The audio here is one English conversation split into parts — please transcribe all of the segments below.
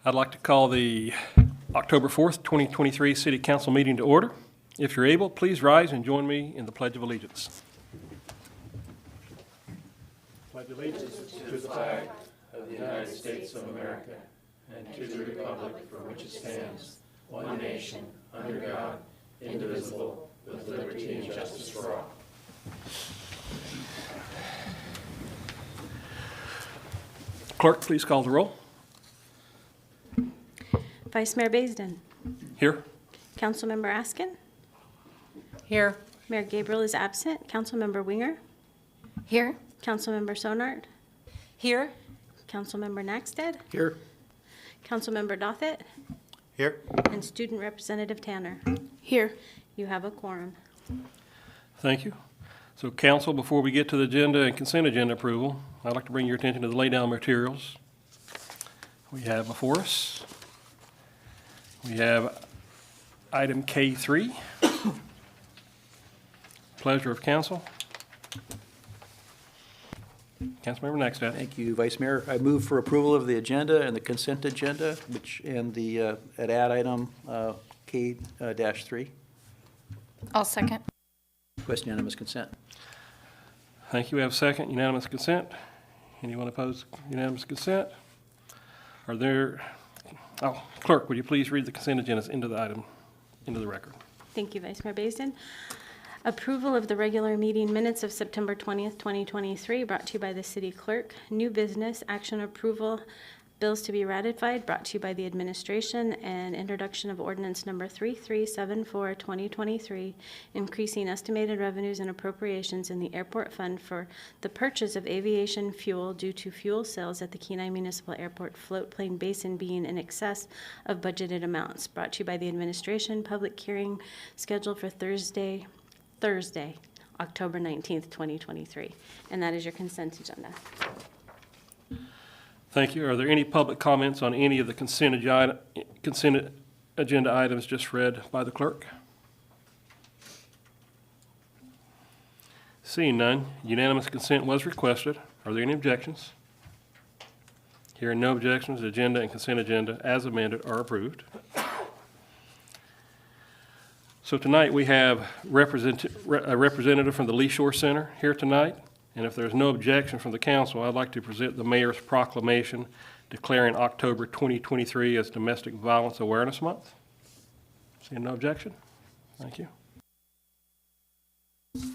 I'd like to call the October 4th, 2023 City Council meeting to order. If you're able, please rise and join me in the Pledge of Allegiance. Pledge allegiance to the flag of the United States of America and to the republic for which it stands, one nation, under God, indivisible, with liberty and justice for all. Clerk, please call the roll. Vice Mayor Baisden. Here. Councilmember Askin. Here. Mayor Gabriel is absent. Councilmember Winger. Here. Councilmember Sonard. Here. Councilmember Naxted. Here. Councilmember Dothett. Here. And Student Representative Tanner. Here. You have a quorum. Thank you. So council, before we get to the agenda and consent agenda approval, I'd like to bring your attention to the laydown materials we have before us. We have item K3, pleasure of council. Councilmember Naxted. Thank you, Vice Mayor. I move for approval of the agenda and the consent agenda, and the add item K-3. I'll second. Request unanimous consent. Thank you. We have a second, unanimous consent. Anyone opposed unanimous consent? Are there, clerk, would you please read the consent agendas into the item, into the record? Thank you, Vice Mayor Baisden. Approval of the regular meeting minutes of September 20th, 2023, brought to you by the city clerk. New business, action approval, bills to be ratified, brought to you by the administration, and introduction of ordinance number 3374, 2023, increasing estimated revenues and appropriations in the airport fund for the purchase of aviation fuel due to fuel sales at the Kenai Municipal Airport float plane basin being in excess of budgeted amounts, brought to you by the administration. Public hearing scheduled for Thursday, October 19th, 2023. And that is your consent agenda. Thank you. Are there any public comments on any of the consent agenda items just read by the clerk? Seeing none, unanimous consent was requested. Are there any objections? Hearing no objections, the agenda and consent agenda as amended are approved. So tonight we have a representative from the Lee Shore Center here tonight. And if there's no objection from the council, I'd like to present the mayor's proclamation declaring October 2023 as Domestic Violence Awareness Month. Seeing no objection? Thank you.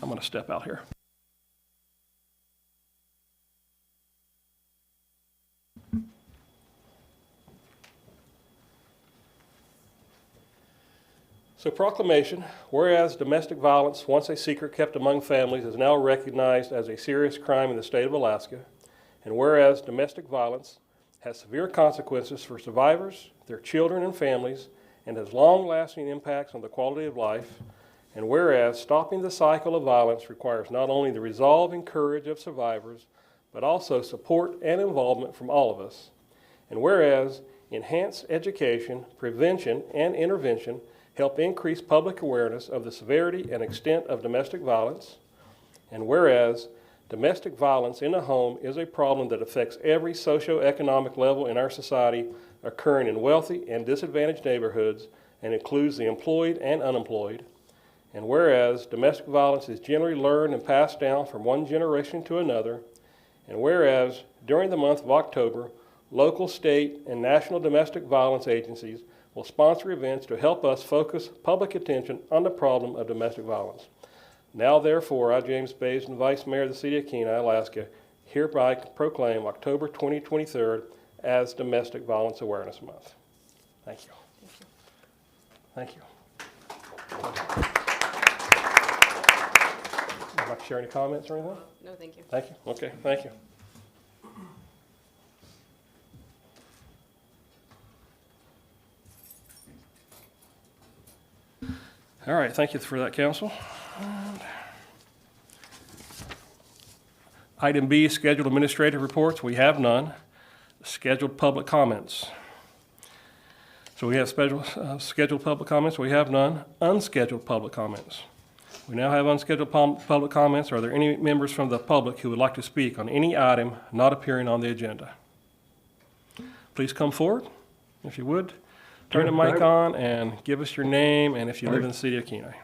I'm going to step out here. So proclamation, whereas domestic violence, once a secret kept among families, is now recognized as a serious crime in the state of Alaska, and whereas domestic violence has severe consequences for survivors, their children and families, and has long-lasting impacts on the quality of life, and whereas stopping the cycle of violence requires not only the resolve and courage of survivors, but also support and involvement from all of us, and whereas enhanced education, prevention, and intervention help increase public awareness of the severity and extent of domestic violence, and whereas domestic violence in the home is a problem that affects every socioeconomic level in our society, occurring in wealthy and disadvantaged neighborhoods, and includes the employed and unemployed, and whereas domestic violence is generally learned and passed down from one generation to another, and whereas during the month of October, local, state, and national domestic violence agencies will sponsor events to help us focus public attention on the problem of domestic violence. Now, therefore, I, James Baisden, Vice Mayor of the City of Kenai, Alaska, hereby proclaim October 2023 as Domestic Violence Awareness Month. Thank you. Thank you. Would you like to share any comments or anything? No, thank you. Thank you. Okay, thank you. All right, thank you for that, Council. Item B, scheduled administrative reports. We have none. Scheduled public comments. So we have scheduled public comments. We have none. Unscheduled public comments. We now have unscheduled public comments. Are there any members from the public who would like to speak on any item not appearing on the agenda? Please come forward. If you would, turn the mic on and give us your name and if you live in the city of Kenai.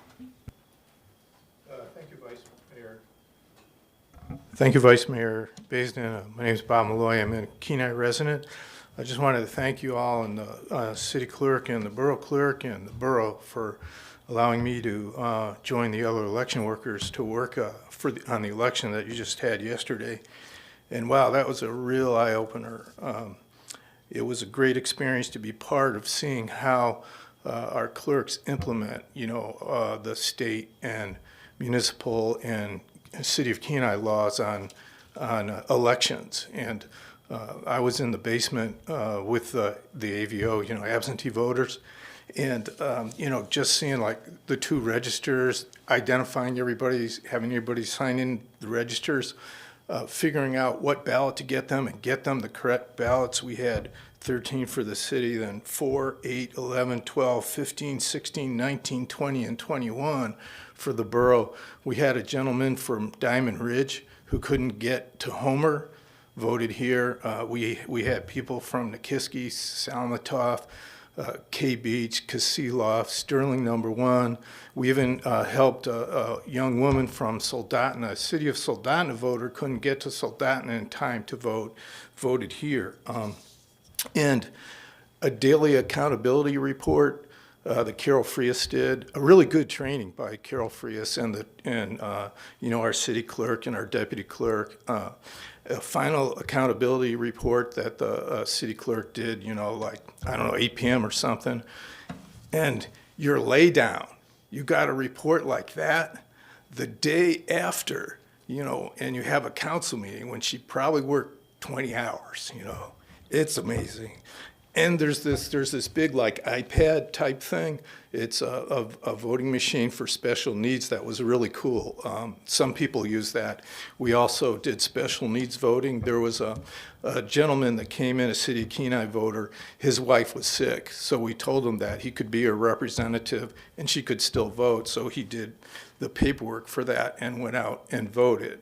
Thank you, Vice Mayor. Thank you, Vice Mayor Baisden. My name is Bob Malloy. I'm a Kenai resident. I just wanted to thank you all and the city clerk and the borough clerk and the borough for allowing me to join the other election workers to work on the election that you just had yesterday. And wow, that was a real eye-opener. It was a great experience to be part of seeing how our clerks implement, the state and municipal and city of Kenai laws on elections. And I was in the basement with the AVO, absentee voters, and just seeing like the two registers, identifying everybody's, having everybody sign in the registers, figuring out what ballot to get them and get them the correct ballots. We had 13 for the city, then 4, 8, 11, 12, 15, 16, 19, 20, and 21 for the borough. We had a gentleman from Diamond Ridge who couldn't get to Homer, voted here. We had people from Nikiski, Salamatoff, K Beach, Kasilof, Sterling number 1. We even helped a young woman from Soldotna, a city of Soldotna voter, couldn't get to Soldotna in time to vote, voted here. And a daily accountability report that Carol Frias did, a really good training by Carol Frias and our city clerk and our deputy clerk. A final accountability report that the city clerk did, 8 p.m. or something. And your lay down, you got a report like that the day after, and you have a council meeting when she probably worked 20 hours, It's amazing. And there's this big iPad type thing. It's a voting machine for special needs that was really cool. Some people use that. We also did special needs voting. There was a gentleman that came in, a city of Kenai voter. His wife was sick, so we told him that he could be a representative and she could still vote. So he did the paperwork for that and went out and voted.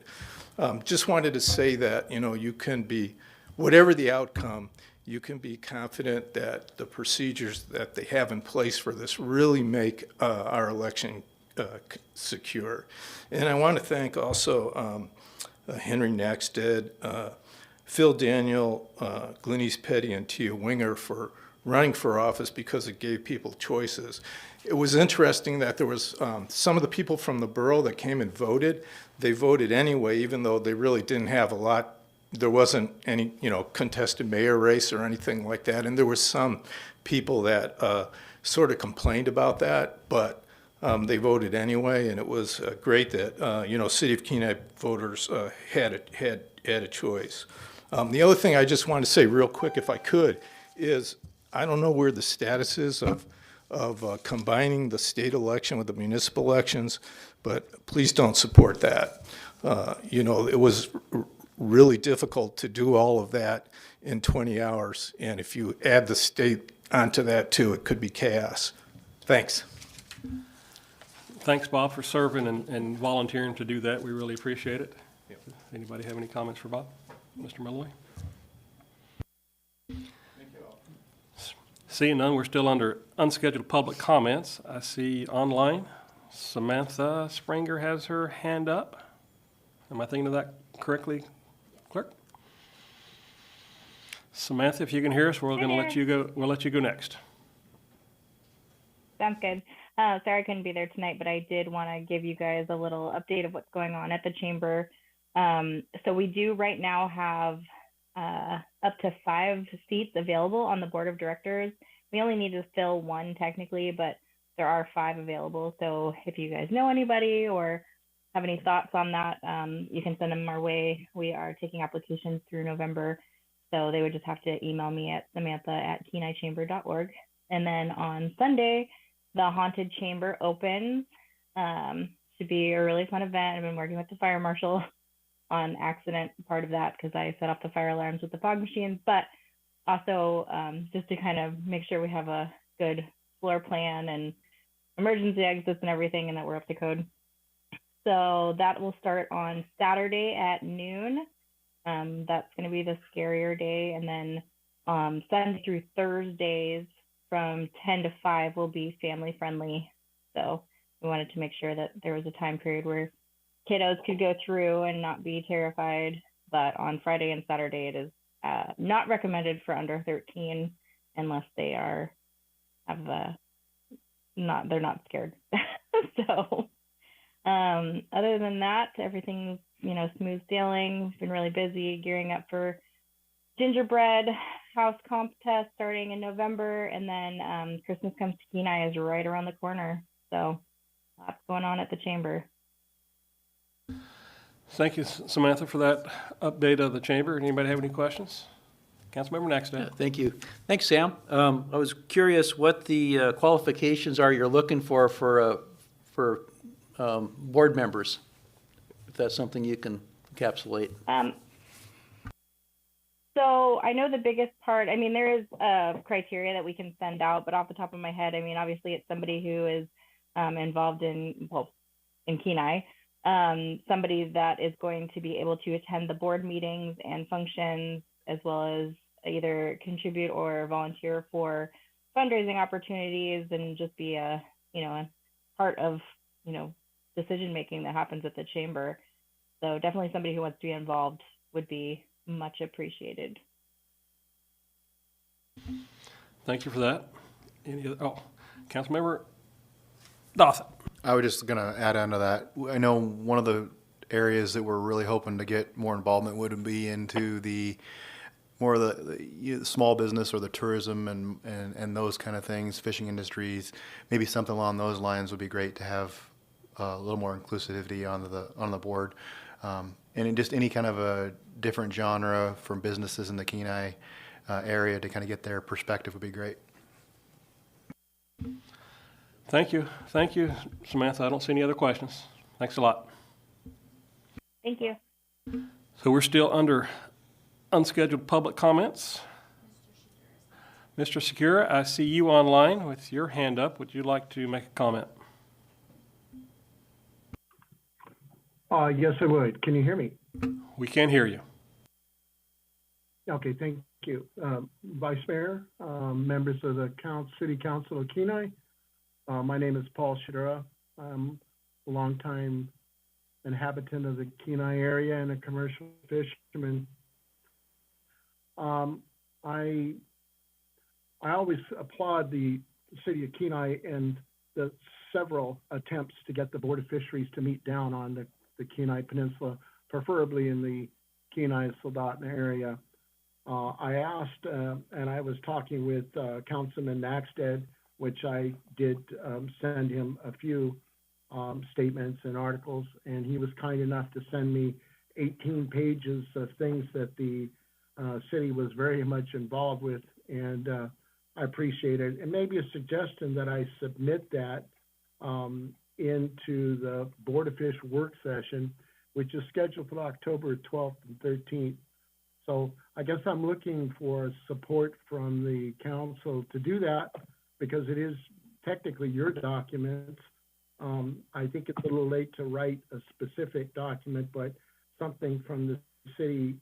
Just wanted to say that you can be, whatever the outcome, you can be confident that the procedures that they have in place for this really make our election secure. And I want to thank also Henry Naxted, Phil Daniel, Glenise Petty, and Tia Winger for running for office because it gave people choices. It was interesting that there was some of the people from the borough that came and voted. They voted anyway, even though they really didn't have a lot. There wasn't any, contested mayor race or anything like that. And there were some people that sort of complained about that, but they voted anyway. And it was great that, City of Kenai voters had a choice. The other thing I just wanted to say real quick, if I could, is I don't know where the status is of combining the state election with the municipal elections, but please don't support that. It was really difficult to do all of that in 20 hours. And if you add the state onto that too, it could be chaos. Thanks. Thanks, Bob, for serving and volunteering to do that. We really appreciate it. Yep. Anybody have any comments for Bob? Mr. Malloy? Thank you all. Seeing none, we're still under unscheduled public comments. I see online Samantha Springer has her hand up. Am I thinking of that correctly, Clerk? Samantha, if you can hear us, we're going to let you go. We'll let you go next. Sounds good. Sorry I couldn't be there tonight, but I did want to give you guys a little update of what's going on at the chamber. So we do right now have up to 5 seats available on the board of directors. We only need to fill 1 technically, but there are 5 available. So if you guys know anybody or have any thoughts on that, you can send them our way. We are taking applications through November. So they would just have to email me at samantha@kenaichamber.org. And then on Sunday, the Haunted Chamber opens. Should be a really fun event. I've been working with the fire marshal on accident part of that because I set off the fire alarms with the fog machines, but also just to kind of make sure we have a good floor plan and emergency exits and everything and that we're up to code. So that will start on Saturday at noon. That's going to be the scarier day. And then Sunday through Thursdays from 10 to 5 will be family friendly. So we wanted to make sure that there was a time period where kiddos could go through and not be terrified. But on Friday and Saturday, it is not recommended for under 13 unless they are they're not scared. So other than that, everything's smooth sailing. We've been really busy gearing up for gingerbread house comp test starting in November, and then Christmas Comes to Kenai is right around the corner. So lots going on at the chamber. Thank you, Samantha, for that update of the chamber. Anybody have any questions? Councilmember Naxton. Thank you. Thanks, Sam. I was curious what the qualifications are you're looking for board members, if that's something you can encapsulate. So I know the biggest part, there is a criteria that we can send out, but off the top of my head, obviously it's somebody who is involved in Kenai, somebody that is going to be able to attend the board meetings and functions, as well as either contribute or volunteer for fundraising opportunities and just be a part of, decision making that happens at the chamber. So definitely somebody who wants to be involved would be much appreciated. Thank you for that. Any other, Councilmember Dawson. I was just going to add on to that. I know one of the areas that we're really hoping to get more involvement would be into the more of the small business or the tourism and those kind of things, fishing industries. Maybe something along those lines would be great to have a little more inclusivity on the board. And in just any kind of a different genre from businesses in the Kenai area to kind of get their perspective would be great. Thank you. Thank you, Samantha. I don't see any other questions. Thanks a lot. Thank you. So we're still under unscheduled public comments. Mr. Secura, I see you online with your hand up. Would you like to make a comment? Yes, I would. Can you hear me? We can hear you. Okay, thank you. Vice Mayor, members of the City Council of Kenai, my name is Paul Shidura. I'm a longtime inhabitant of the Kenai area and a commercial fisherman. I always applaud the City of Kenai and the several attempts to get the Board of Fisheries to meet down on the Kenai Peninsula, preferably in the Kenai-Soldotna area. I asked, and I was talking with Councilman Naxted, which I did send him a few statements and articles, and he was kind enough to send me 18 pages of things that the city was very much involved with, and I appreciate it. And maybe a suggestion that I submit that into the Board of Fish work session, which is scheduled for October 12th and 13th. So I guess I'm looking for support from the council to do that, because it is technically your documents. I think it's a little late to write a specific document, but something from the city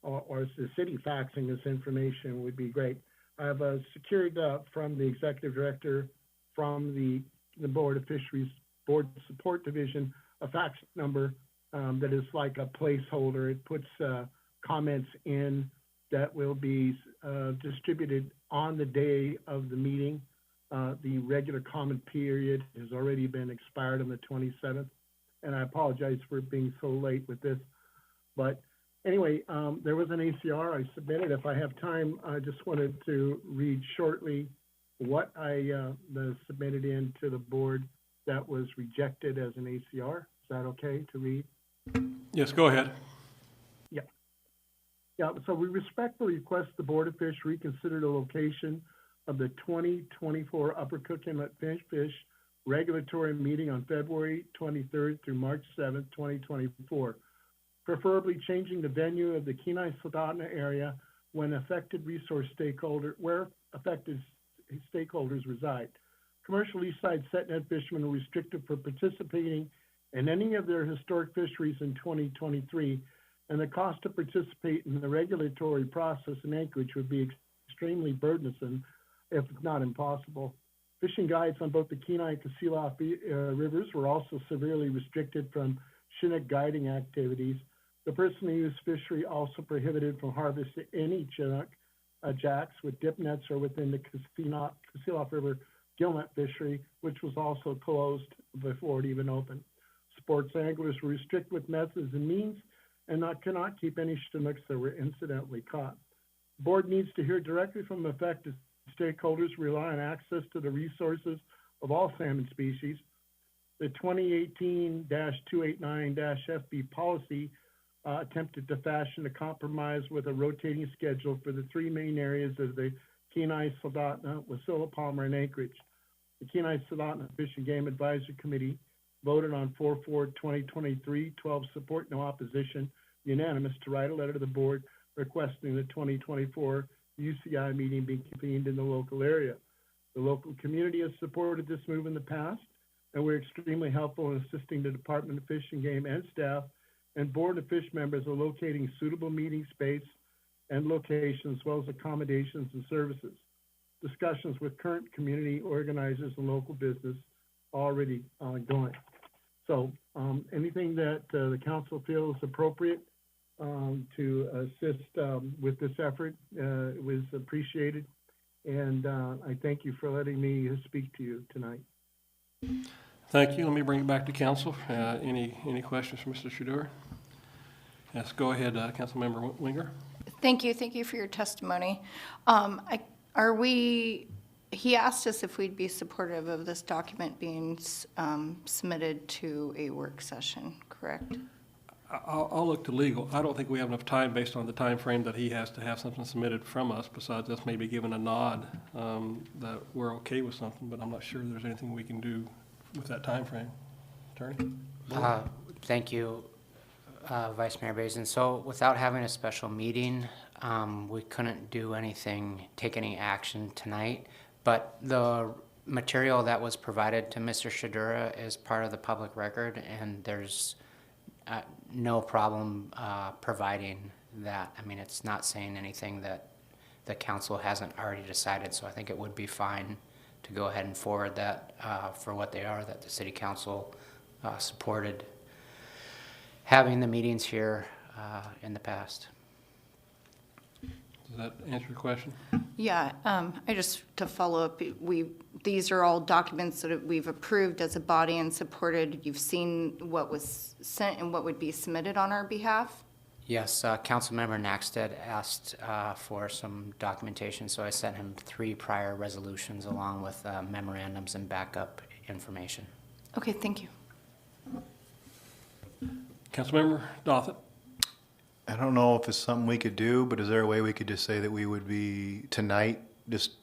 or the city faxing this information would be great. I have secured from the executive director, from the Board of Fisheries Board Support Division, a fax number that is like a placeholder. It puts comments in that will be distributed on the day of the meeting. The regular comment period has already been expired on the 27th, and I apologize for being so late with this. But anyway, there was an ACR I submitted. If I have time, I just wanted to read shortly what I submitted in to the board that was rejected as an ACR. Is that okay to read? Yes, go ahead. Yeah, so we respectfully request the Board of Fish reconsider the location of the 2024 Upper Cook Inlet Fish regulatory meeting on February 23rd through March 7th, 2024, preferably changing the venue of the Kenai-Soldotna area where affected stakeholders reside. Commercial Eastside set-net fishermen are restricted from participating in any of their historic fisheries in 2023, and the cost to participate in the regulatory process in Anchorage would be extremely burdensome, if not impossible. Fishing guides on both the Kenai and Kasilof rivers were also severely restricted from Chinook guiding activities. The personally used fishery also prohibited from harvesting any Chinook jacks with dip nets or within the Kasilof River gillnet fishery, which was also closed before it even opened. Sports anglers were restricted with methods and means and cannot keep any Chinooks that were incidentally caught. The board needs to hear directly from affected stakeholders, rely on access to the resources of all salmon species. The 2018-289-FB policy attempted to fashion a compromise with a rotating schedule for the three main areas of the Kenai, Soldotna, Wasilla, Palmer, and Anchorage. The Kenai Soldotna Fish and Game Advisory Committee voted on 4/4/2023, 12 support, no opposition, unanimous, to write a letter to the board requesting the 2024 UCI meeting be convened in the local area. The local community has supported this move in the past, and we're extremely helpful in assisting the Department of Fish and Game and staff and Board of Fish members are locating suitable meeting space and locations, as well as accommodations and services. Discussions with current community organizers and local business already ongoing. So anything that the council feels appropriate to assist with this effort was appreciated. And I thank you for letting me speak to you tonight. Thank you. Let me bring it back to council. Any questions for Mr. Shedeur? Yes, go ahead, Councilmember Winger. Thank you for your testimony. He asked us if we'd be supportive of this document being submitted to a work session, correct? I'll look to legal. I don't think we have enough time based on the time frame that he has to have something submitted from us, besides us maybe giving a nod that we're okay with something, but I'm not sure there's anything we can do with that time frame. Attorney? Thank you, Vice Mayor Bazin. So without having a special meeting, we couldn't do anything, take any action tonight, but the material that was provided to Mr. Shedeur is part of the public record, and there's no problem providing that. I mean, it's not saying anything that the council hasn't already decided, so I think it would be fine to go ahead and forward that for what they are, that the city council supported having the meetings here in the past. Does that answer your question? Yeah, I just, to follow up, these are all documents that we've approved as a body and supported. You've seen what was sent and what would be submitted on our behalf? Yes, Councilmember Naxted asked for some documentation, so I sent him 3 prior resolutions along with memorandums and backup information. Okay, thank you. Councilmember Dothett? I don't know if it's something we could do, but is there a way we could just say that we would be tonight, just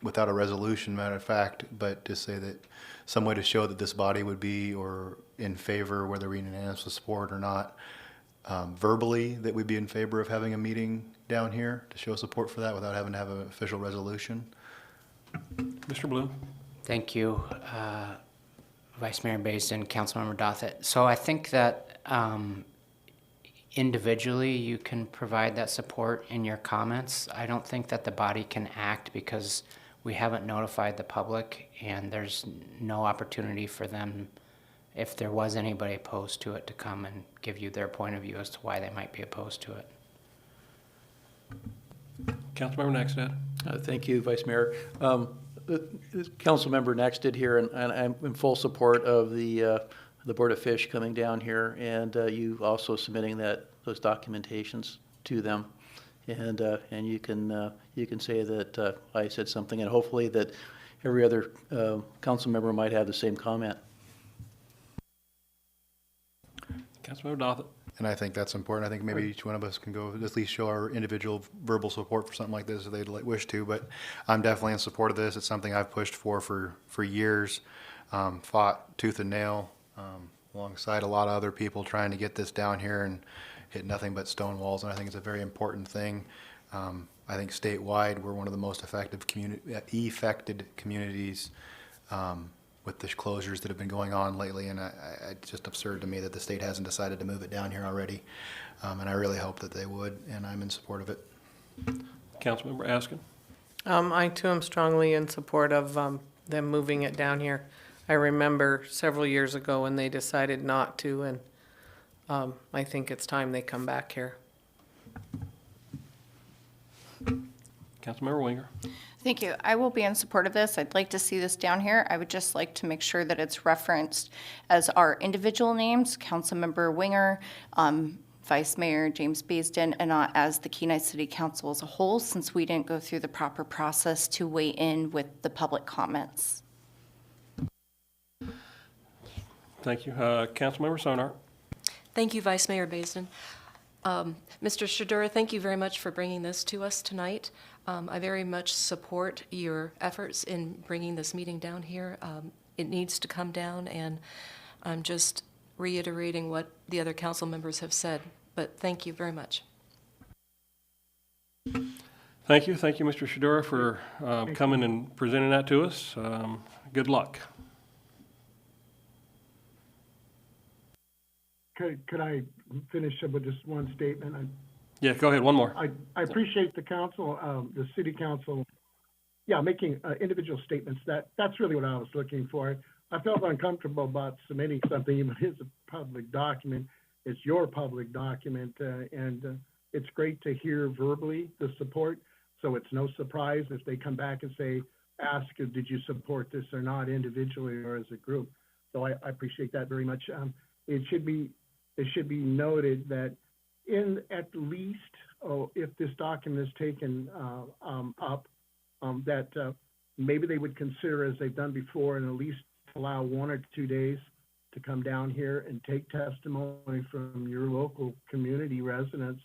without a resolution, matter of fact, but just say that some way to show that this body would be or in favor, whether we unanimous support or not, verbally that we'd be in favor of having a meeting down here to show support for that without having to have an official resolution? Mr. Bloom? Thank you, Vice Mayor Bazin, Councilmember Dothett. So I think that individually you can provide that support in your comments. I don't think that the body can act because we haven't notified the public and there's no opportunity for them, if there was anybody opposed to it, to come and give you their point of view as to why they might be opposed to it. Councilmember Naxted? Thank you, Vice Mayor. Councilmember Naxted here, and I'm in full support of the Board of Fish coming down here, and you also submitting those documentations to them, and you can say that I said something, and hopefully that every other council member might have the same comment. Councilmember Dothett? And I think that's important. I think maybe each one of us can go at least show our individual verbal support for something like this if they'd wish to, but I'm definitely in support of this. It's something I've pushed for years, fought tooth and nail, alongside a lot of other people trying to get this down here and hit nothing but stone walls, and I think it's a very important thing. I think statewide we're one of the most affected communities with the closures that have been going on lately, and it's just absurd to me that the state hasn't decided to move it down here already, and I really hope that they would, and I'm in support of it. Councilmember Askin. I too am strongly in support of them moving it down here. I remember several years ago when they decided not to, and I think it's time they come back here. Councilmember Winger. Thank you. I will be in support of this. I'd like to see this down here. I would just like to make sure that it's referenced as our individual names, Councilmember Winger, Vice Mayor James Baisden, and not as the Kenai City Council as a whole, since we didn't go through the proper process to weigh in with the public comments. Thank you. Councilmember Sonart. Thank you, Vice Mayor Baisden. Mr. Shadura, thank you very much for bringing this to us tonight. I very much support your efforts in bringing this meeting down here. It needs to come down, and I'm just reiterating what the other council members have said, but thank you very much. Thank you. Thank you, Mr. Shadura, for coming and presenting that to us. Good luck. Could I finish up with just one statement? Yeah, go ahead. One more. I appreciate the council, the city council, making individual statements. That's really what I was looking for. I felt uncomfortable about submitting something, even if it's a public document. It's your public document, and it's great to hear verbally the support. So it's no surprise if they come back and say, ask, did you support this or not, individually or as a group? So I appreciate that very much. It should be noted that at least, if this document is taken up, that maybe they would consider, as they've done before, and at least allow 1 or 2 days to come down here and take testimony from your local community residents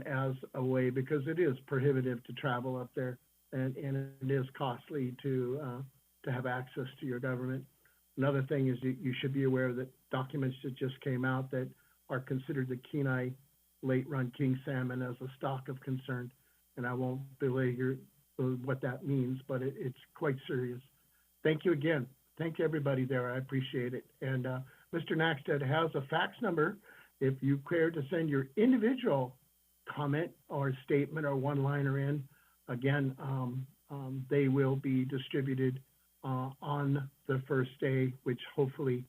as a way, because it is prohibitive to travel up there, and it is costly to have access to your government. Another thing is you should be aware that documents that just came out that are considered the Kenai late run king salmon as a stock of concern, and I won't belabor what that means, but it's quite serious. Thank you again. Thank you, everybody there. I appreciate it. And Mr. Nackstead has a fax number. If you care to send your individual comment or statement or one-liner in, again, they will be distributed on the first day, which hopefully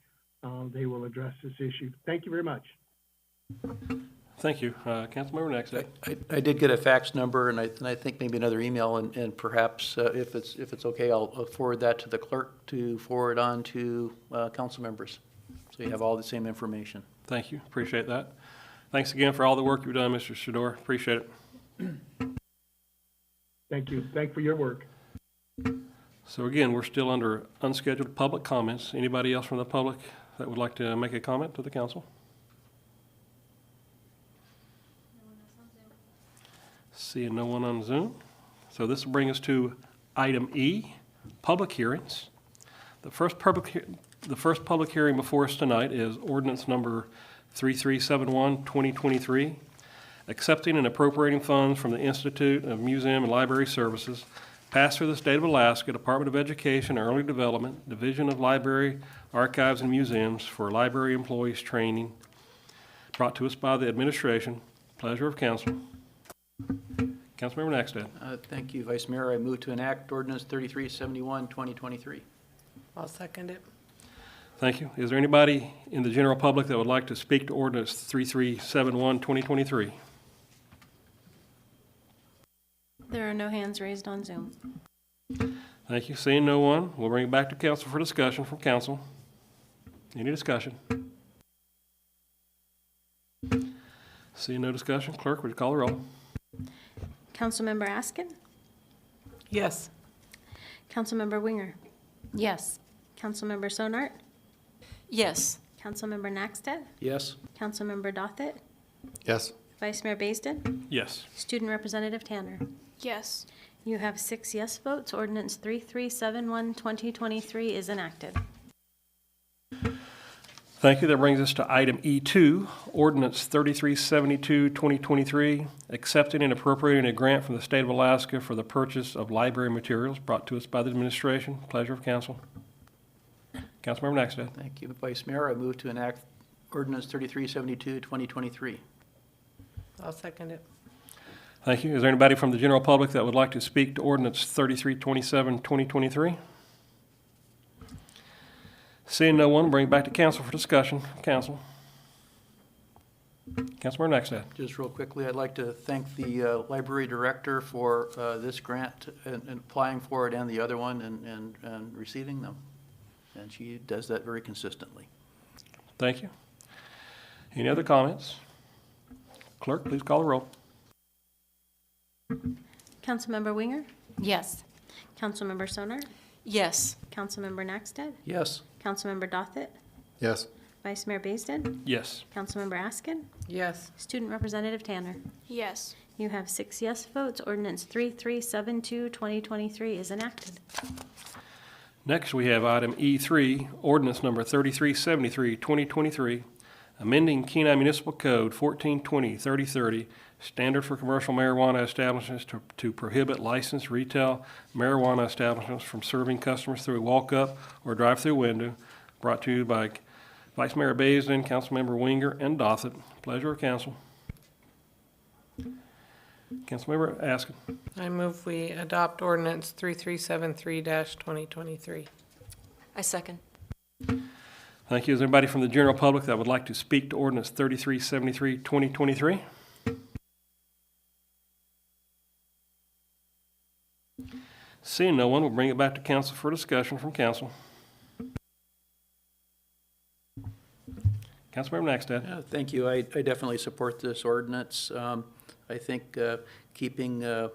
they will address this issue. Thank you very much. Thank you. Councilmember Nackstead. I did get a fax number, and I think maybe another email, and perhaps if it's okay, I'll forward that to the clerk to forward on to council members, so you have all the same information. Thank you. Appreciate that. Thanks again for all the work you've done, Mr. Shador. Appreciate it. Thank you. Thank you for your work. So again, we're still under unscheduled public comments. Anybody else from the public that would like to make a comment to the council? Seeing no one on Zoom. So this will bring us to item E, public hearings. The first public hearing before us tonight is ordinance number 3371, 2023, accepting and appropriating funds from the Institute of Museum and Library Services, passed through the State of Alaska Department of Education and Early Development, Division of Library, Archives, and Museums for library employees training, brought to us by the administration. Pleasure of council. Councilmember Nackstead. Thank you, Vice Mayor. I move to enact ordinance 3371, 2023. I'll second it. Thank you. Is there anybody in the general public that would like to speak to ordinance 3371, 2023? There are no hands raised on Zoom. Thank you. Seeing no one, we'll bring it back to council for discussion from council. Any discussion? Seeing no discussion, clerk, would you call the roll? Councilmember Askin? Yes. Councilmember Winger? Yes. Councilmember Sonart? Yes. Councilmember Nackstead? Yes. Councilmember Dothit? Yes. Vice Mayor Baisden? Yes. Student Representative Tanner? Yes. You have 6 yes votes. Ordinance 3371, 2023 is enacted. Thank you. That brings us to item E2, ordinance 3372, 2023, accepting and appropriating a grant from the State of Alaska for the purchase of library materials, brought to us by the administration. Pleasure of council. Councilmember Nackstead. Thank you, Vice Mayor. I move to enact ordinance 3372, 2023. I'll second it. Thank you. Is there anybody from the general public that would like to speak to ordinance 3327, 2023? Seeing no one, bring it back to council for discussion. Council. Councilmember Nackstead. Just real quickly, I'd like to thank the library director for this grant and applying for it and the other one and receiving them. And she does that very consistently. Thank you. Any other comments? Clerk, please call the roll. Councilmember Winger? Yes. Councilmember Sonar? Yes. Councilmember Nackstead? Yes. Councilmember Dothett? Yes. Vice Mayor Baisden? Yes. Councilmember Askin? Yes. Student Representative Tanner? Yes. You have 6 yes votes. Ordinance 3372, 2023 is enacted. Next, we have item E3, ordinance number 3373, 2023, amending Kenai Municipal Code 1420-3030, standard for commercial marijuana establishments to prohibit licensed retail marijuana establishments from serving customers through a walk-up or drive-through window, brought to you by Vice Mayor Baisden, Councilmember Winger, and Dothett. Pleasure of council. Councilmember Askin. I move we adopt ordinance 3373-2023. I second. Thank you. Is there anybody from the general public that would like to speak to ordinance 3373, 2023? Seeing no one, we'll bring it back to council for discussion from council. Councilmember Nackstead. Yeah, thank you. I definitely support this ordinance. I think keeping the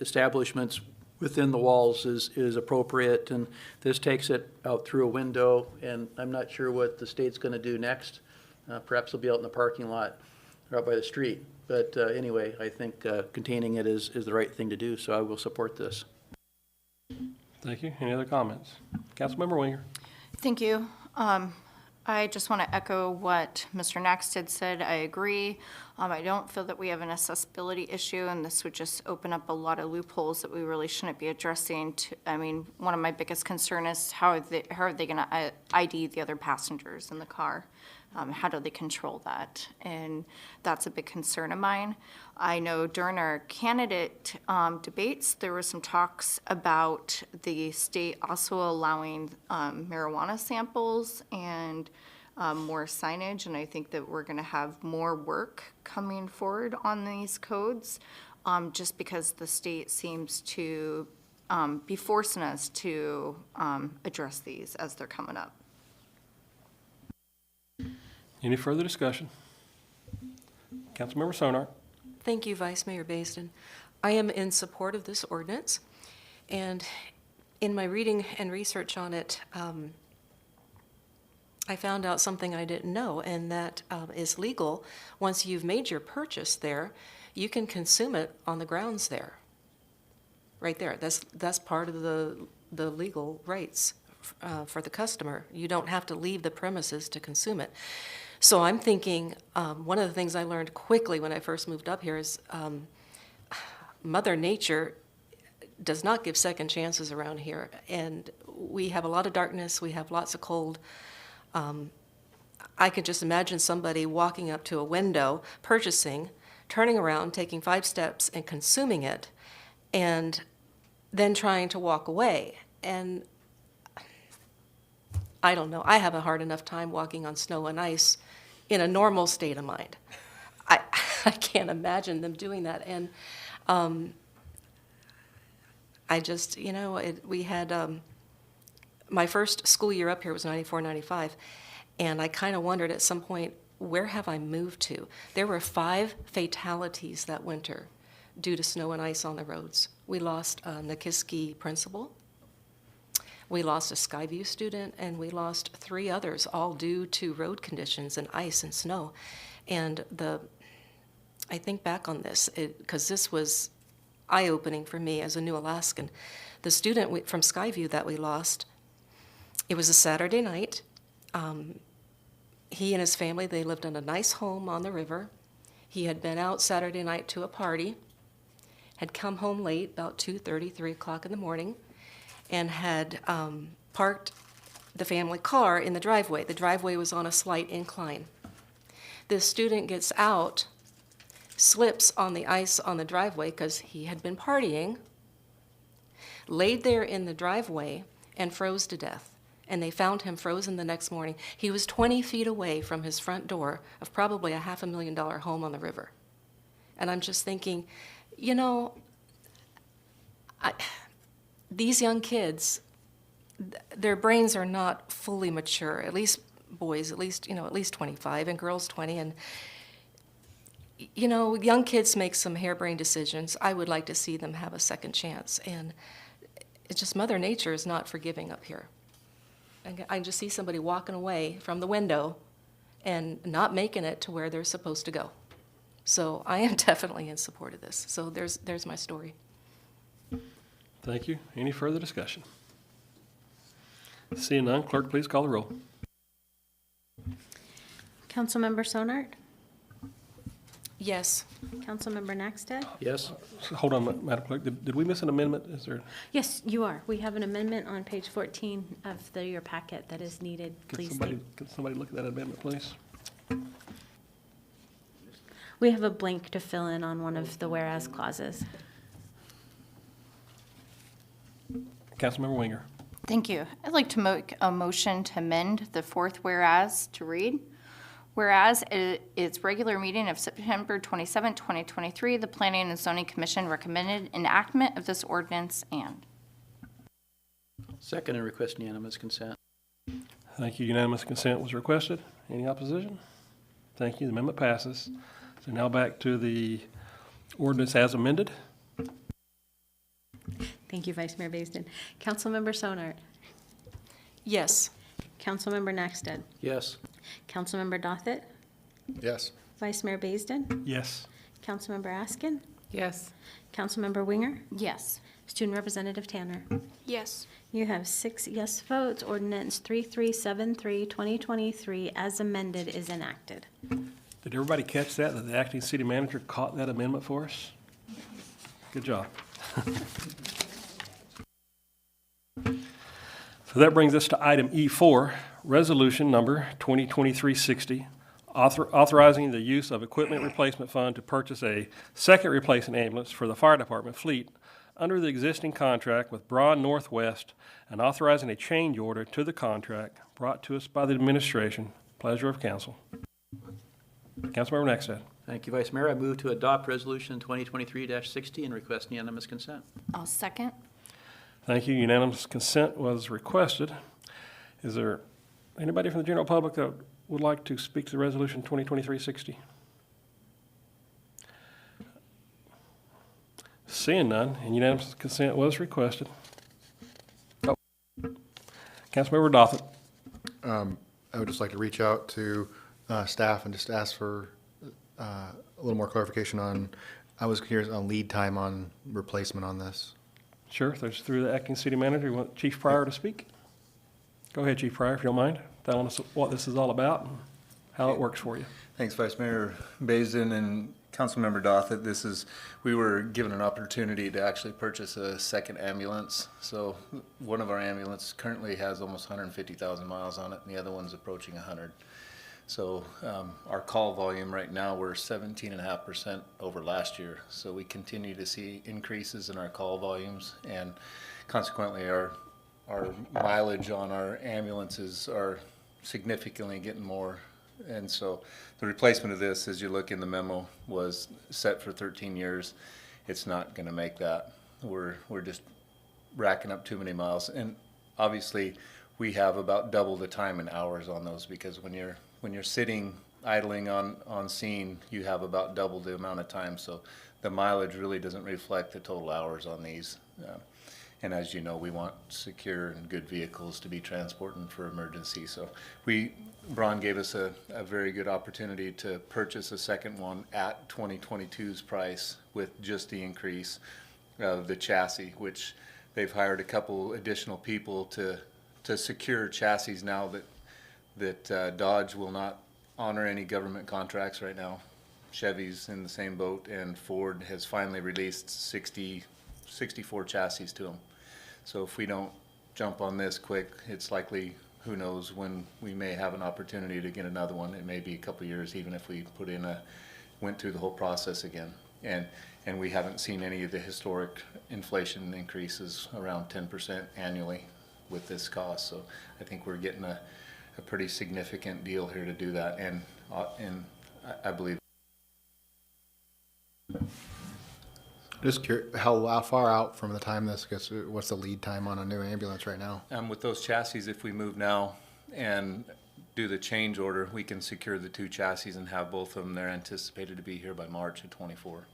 establishments within the walls is appropriate, and this takes it out through a window, and I'm not sure what the state's going to do next. Perhaps they'll be out in the parking lot or out by the street. But anyway, I think containing it is the right thing to do, so I will support this. Thank you. Any other comments? Councilmember Winger. Thank you. I just want to echo what Mr. Nackstead said. I agree. I don't feel that we have an accessibility issue, and this would just open up a lot of loopholes that we really shouldn't be addressing. I mean, one of my biggest concern is how are they going to ID the other passengers in the car? How do they control that? And that's a big concern of mine. I know during our candidate debates, there were some talks about the state also allowing marijuana samples and more signage, and I think that we're going to have more work coming forward on these codes, just because the state seems to be forcing us to address these as they're coming up. Any further discussion? Councilmember Sonar. Thank you, Vice Mayor Baisden. I am in support of this ordinance, and in my reading and research on it, I found out something I didn't know, and that is legal. Once you've made your purchase there, you can consume it on the grounds there, right there. That's part of the legal rights for the customer. You don't have to leave the premises to consume it. So I'm thinking, one of the things I learned quickly when I first moved up here is Mother Nature does not give second chances around here. And we have a lot of darkness, we have lots of cold. I could just imagine somebody walking up to a window, purchasing, turning around, taking 5 steps and consuming it, and then trying to walk away. And I don't know, I have a hard enough time walking on snow and ice in a normal state of mind. I can't imagine them doing that. And I just, we had, my first school year up here was 94, 95, and I kind of wondered at some point, where have I moved to? There were 5 fatalities that winter due to snow and ice on the roads. We lost a Nikiski principal, we lost a Skyview student, and we lost 3 others, all due to road conditions and ice and snow. And I think back on this, because this was eye-opening for me as a new Alaskan. The student from Skyview that we lost, it was a Saturday night. He and his family, they lived in a nice home on the river. He had been out Saturday night to a party, had come home late, about 2:30, 3 o'clock in the morning, and had parked the family car in the driveway. The driveway was on a slight incline. The student gets out slips on the ice on the driveway because he had been partying, laid there in the driveway and froze to death. And they found him frozen the next morning. He was 20 feet away from his front door of probably a $500,000 home on the river. And I'm just thinking, you know, these young kids, their brains are not fully mature, at least boys, at least 25, and girls 20. And, you know, young kids make some harebrained decisions. I would like to see them have a second chance. And it's just Mother Nature is not forgiving up here. I just see somebody walking away from the window and not making it to where they're supposed to go. So I am definitely in support of this. So there's my story. Thank you. Any further discussion? Seeing none, clerk, please call the roll. Councilmember Sonart? Yes. Councilmember Naxted? Yes? Hold on, Madam Clerk. Did we miss an amendment? Is there? Yes, you are. We have an amendment on page 14 of your packet that is needed. Please state. Can somebody look at that amendment, please? We have a blank to fill in on one of the whereas clauses. Councilmember Winger. Thank you. I'd like to make a motion to amend the fourth whereas to read. Whereas at its regular meeting of September 27, 2023, the Planning and Zoning Commission recommended enactment of this ordinance and. Second and request unanimous consent. Thank you. Unanimous consent was requested. Any opposition? Thank you. The amendment passes. So now back to the ordinance as amended. Thank you, Vice Mayor Baisden. Councilmember Sonart? Yes. Councilmember Naxted? Yes? Councilmember Dothit? Yes. Vice Mayor Baisden? Yes. Councilmember Askin? Yes. Councilmember Winger? Yes. Student Representative Tanner? Yes. You have 6 yes votes. Ordinance 3373, 2023, as amended, is enacted. Did everybody catch that the acting city manager caught that amendment for us? Good job. So that brings us to item E4, resolution number 2023-60, authorizing the use of equipment replacement fund to purchase a second replacement ambulance for the fire department fleet under the existing contract with Braun Northwest and authorizing a change order to the contract brought to us by the administration. Pleasure of council. Councilmember Naxted. Thank you, Vice Mayor. I move to adopt Resolution 2023-60 and request unanimous consent. I'll second. Thank you. Unanimous consent was requested. Is there anybody from the general public that would like to speak to the resolution 2023-60? Seeing none, and unanimous consent was requested. Oh. Councilmember Dothit. I would just like to reach out to staff and just ask for a little more clarification on, I was curious on lead time on replacement on this. Sure, if there's through the acting city manager. You want Chief Pryor to speak? Go ahead, Chief Pryor, if you don't mind, telling us what this is all about and how it works for you. Thanks, Vice Mayor Baisden and Councilmember Dothit. We were given an opportunity to actually purchase a second ambulance. So one of our ambulances currently has almost 150,000 miles on it, and the other one's approaching 100. So our call volume right now, we're 17.5% over last year. So we continue to see increases in our call volumes, and consequently our mileage on our ambulances are significantly getting more. And so the replacement of this, as you look in the memo, was set for 13 years. It's not going to make that. We're just racking up too many miles. And obviously we have about double the time and hours on those, because when you're sitting idling on scene, you have about double the amount of time. So the mileage really doesn't reflect the total hours on these. And as you know, we want secure and good vehicles to be transporting for emergency. So Braun gave us a very good opportunity to purchase a second one at 2022's price with just the increase of the chassis, which they've hired a couple additional people to secure chassis now that Dodge will not honor any government contracts right now. Chevy's in the same boat, and Ford has finally released 64 chassis to them. So if we don't jump on this quick, it's likely, who knows when we may have an opportunity to get another one. It may be a couple years, even if we put in a went through the whole process again. And we haven't seen any of the historic inflation increases around 10% annually with this cost. So I think we're getting a pretty significant deal here to do that. And I believe. Just curious, how far out from the time this gets, what's the lead time on a new ambulance right now? With those chassis, if we move now and do the change order, we can secure the 2 chassis and have both of them. They're anticipated to be here by March of '24.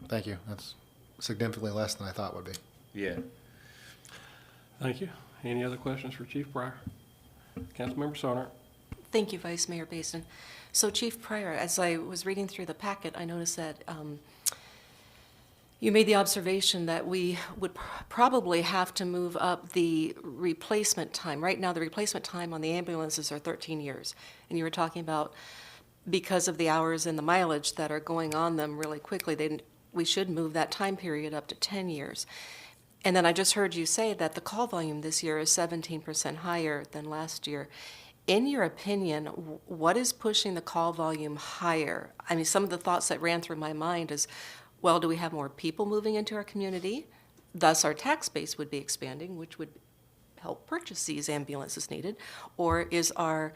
Thank you. That's significantly less than I thought would be. Yeah. Thank you. Any other questions for Chief Pryor? Councilmember Sonner. Thank you, Vice Mayor Basin. So Chief Pryor, as I was reading through the packet, I noticed that you made the observation that we would probably have to move up the replacement time. Right now, the replacement time on the ambulances are 13 years. And you were talking about because of the hours and the mileage that are going on them really quickly, we should move that time period up to 10 years. And then I just heard you say that the call volume this year is 17% higher than last year. In your opinion, what is pushing the call volume higher? I mean, some of the thoughts that ran through my mind is, well, do we have more people moving into our community? Thus, our tax base would be expanding, which would help purchase these ambulances needed. Or is our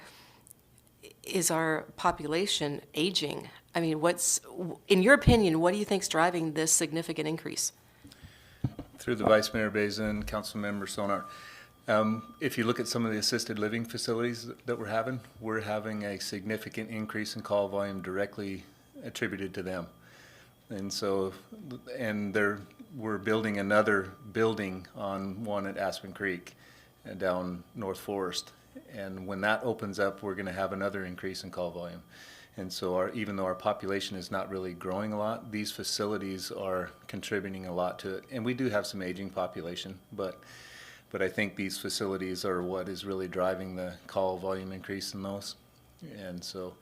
population aging? I mean, in your opinion, what do you think is driving this significant increase? Through the Vice Mayor Basin, Councilmember Sonar. If you look at some of the assisted living facilities that we're having a significant increase in call volume directly attributed to them. And so, we're building another building on one at Aspen Creek down North Forest. And when that opens up, we're going to have another increase in call volume. And so even though our population is not really growing a lot, these facilities are contributing a lot to it. And we do have some aging population, but I think these facilities are what is really driving the call volume increase in those. And so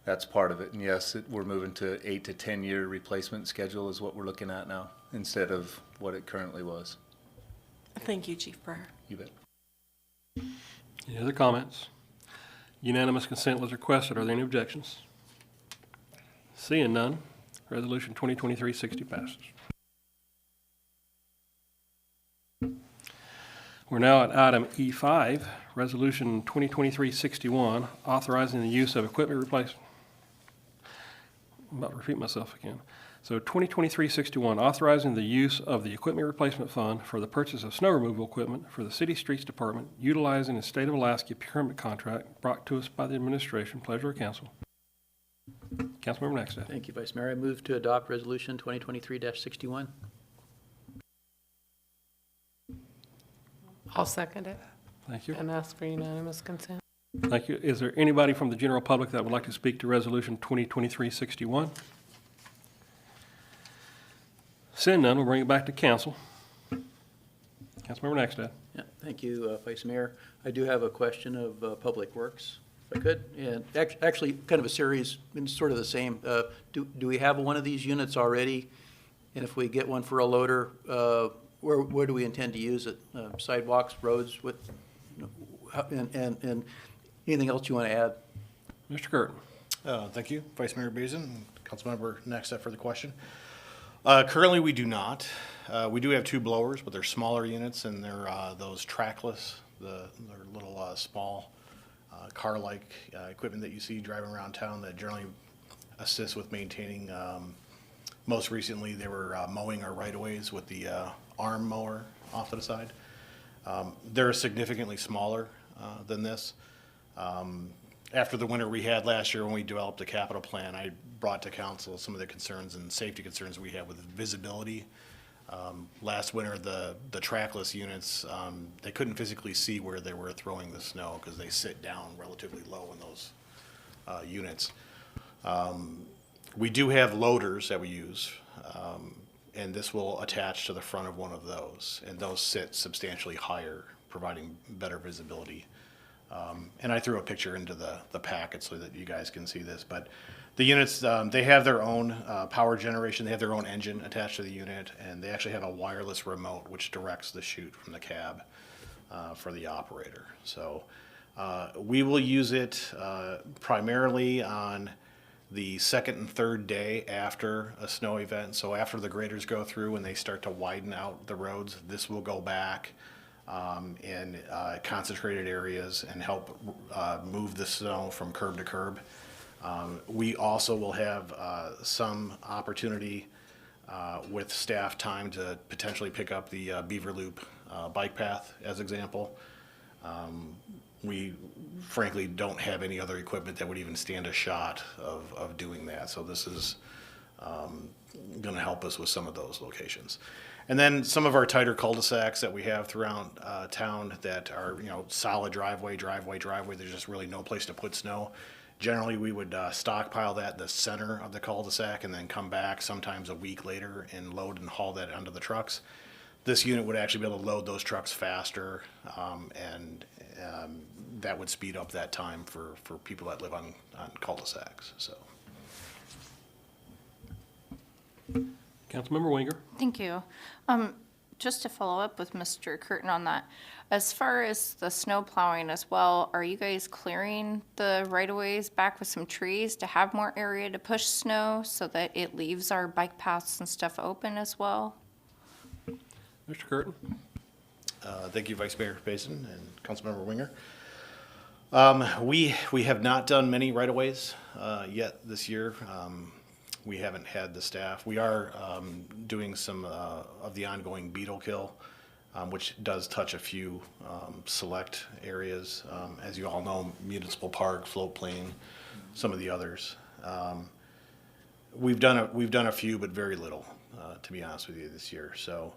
that's part of it. And yes, we're moving to 8 to 10 year replacement schedule is what we're looking at now instead of what it currently was. Thank you, Chief Pryor. You bet. Any other comments? Unanimous consent was requested. Are there any objections? Seeing none, Resolution 2023-60 passes. We're now at item E5, Resolution 2023-61, authorizing the use of equipment replacement. I'm about to repeat myself again. So 2023-61, authorizing the use of the Equipment Replacement Fund for the purchase of snow removal equipment for the City Streets Department, utilizing the State of Alaska procurement contract brought to us by the administration. Pleasure of council. Councilmember Nackstaff. Thank you, Vice Mayor. I move to adopt Resolution 2023-61. I'll second it Thank you. and ask for unanimous consent. Thank you. Is there anybody from the general public that would like to speak to Resolution 2023-61? Seeing none, we'll bring it back to council. Councilmember Nackstaff. Yeah, thank you, Vice Mayor. I do have a question of Public Works, if I could. And actually, kind of a series, and sort of the same. Do we have one of these units already? And if we get one for a loader, where do we intend to use it? Sidewalks, roads, what? And anything else you want to add? Mr. Curtin. Thank you, Vice Mayor Basin, Councilmember Nackstaff for the question. Currently, we do not. We do have 2 blowers, but they're smaller units, and they're those trackless, they're little small car-like equipment that you see driving around town that generally assist with maintaining. Most recently, they were mowing our right-of-ways with the arm mower off to the side. They're significantly smaller than this. After the winter we had last year when we developed a capital plan, I brought to council some of the concerns and safety concerns we had with visibility. Last winter, the trackless units, they couldn't physically see where they were throwing the snow because they sit down relatively low in those units. We do have loaders that we use, and this will attach to the front of one of those, and those sit substantially higher, providing better visibility. And I threw a picture into the packet so that you guys can see this, but the units, they have their own power generation, they have their own engine attached to the unit, and they actually have a wireless remote which directs the chute from the cab for the operator. So we will use it primarily on the second and third day after a snow event. So after the graders go through and they start to widen out the roads, this will go back in concentrated areas and help move the snow from curb to curb. We also will have some opportunity with staff time to potentially pick up the Beaver Loop bike path as example. We frankly don't have any other equipment that would even stand a shot of doing that. So this is going to help us with some of those locations. And then some of our tighter cul-de-sacs that we have throughout town that are, solid driveway, there's just really no place to put snow. Generally, we would stockpile that in the center of the cul-de-sac and then come back sometimes a week later and load and haul that onto the trucks. This unit would actually be able to load those trucks faster, and that would speed up that time for people that live on cul-de-sacs, so. Councilmember Winger. Thank you. Just to follow up with Mr. Curtin on that, as far as the snow plowing as well, are you guys clearing the right-of-ways back with some trees to have more area to push snow so that it leaves our bike paths and stuff open as well? Mr. Curtin. Thank you, Vice Mayor Basin and Councilmember Winger. We have not done many right-of-ways yet this year. We haven't had the staff. We are doing some of the ongoing beetle kill, which does touch a few select areas. As you all know, Municipal Park, Float Plain, some of the others. We've done a few, but very little, to be honest with you, this year. So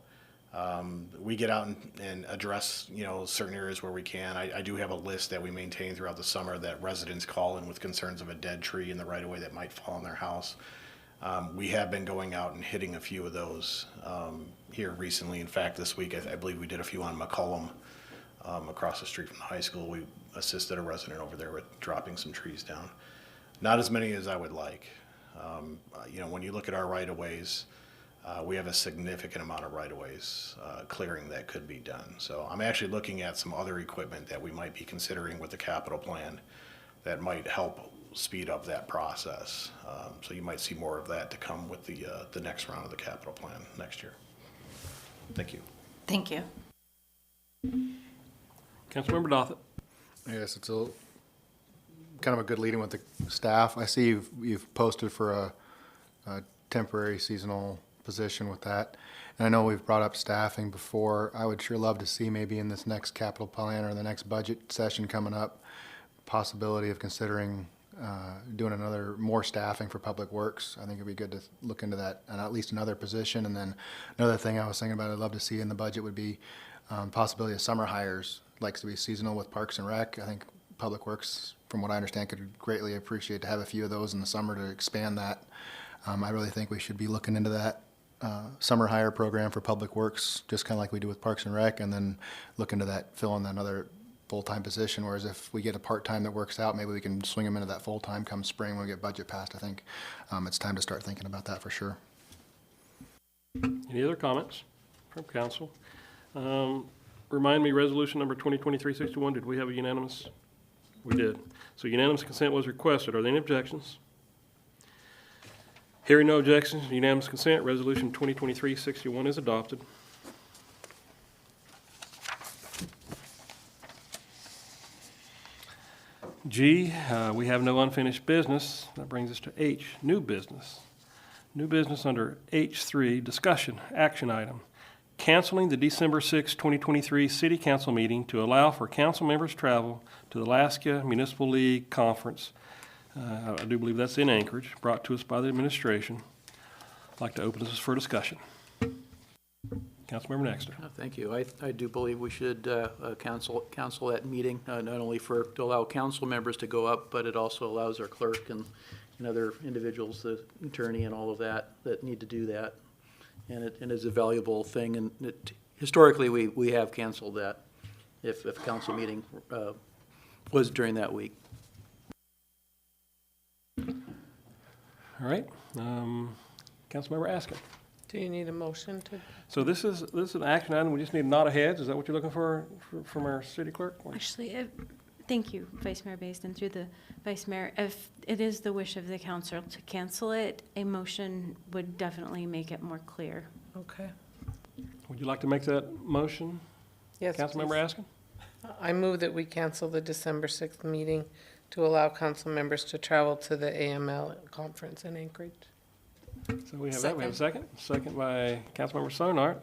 we get out and address, certain areas where we can. I do have a list that we maintain throughout the summer that residents call in with concerns of a dead tree in the right of way that might fall on their house. We have been going out and hitting a few of those here recently. In fact, this week, I believe we did a few on McCollum across the street from the high school. We assisted a resident over there with dropping some trees down. Not as many as I would like. When you look at our right-of-ways, we have a significant amount of right-of-ways clearing that could be done. So I'm actually looking at some other equipment that we might be considering with the capital plan that might help speed up that process. So you might see more of that to come with the next round of the capital plan next year. Thank you. Thank you. Councilmember Dothett. Yes, it's kind of a good lead-in with the staff. I see you've posted for a temporary seasonal position with that. And I know we've brought up staffing before. I would sure love to see maybe in this next capital plan or the next budget session coming up, possibility of considering doing more staffing for Public Works. I think it'd be good to look into that, and at least another position. And then another thing I was thinking about I'd love to see in the budget would be possibility of summer hires, likes to be seasonal with Parks and Rec. I think Public Works, from what I understand, could greatly appreciate to have a few of those in the summer to expand that. I really think we should be looking into that summer hire program for Public Works, just kind of like we do with Parks and Rec, and then look into that, fill in another full-time position, whereas if we get a part-time that works out, maybe we can swing them into that full-time come spring when we get budget passed. I think it's time to start thinking about that for sure. Any other comments from council? Remind me, resolution number 2023-61, did we have a unanimous? We did. So unanimous consent was requested. Are there any objections? Hearing no objections, unanimous consent, resolution 2023-61 is adopted. G, we have no unfinished business. That brings us to H, new business. New business under H3, discussion, action item. Canceling the December 6, 2023 City Council meeting to allow for council members' travel to the Alaska Municipal League Conference. I do believe that's in Anchorage, brought to us by the administration. I'd like to open this for discussion. Councilmember Nexter. Thank you. I do believe we should cancel that meeting, not only to allow council members to go up, but it also allows our clerk and other individuals, the attorney and all of that need to do that. And it is a valuable thing, and historically we have canceled that if a council meeting was during that week. All right. Councilmember Askin. Do you need a motion to? So this is an action item. We just need a nod of heads. Is that what you're looking for from our city clerk? Actually, Thank you, Vice Mayor Baisden. Through the Vice Mayor, if it is the wish of the council to cancel it, a motion would definitely make it more clear. Okay. Would you like to make that motion, Yes, Councilmember please. Askin? I move that we cancel the December 6th meeting to allow council members to travel to the AML conference in Anchorage. So we have that. We have a second. Second by Councilmember Sonart.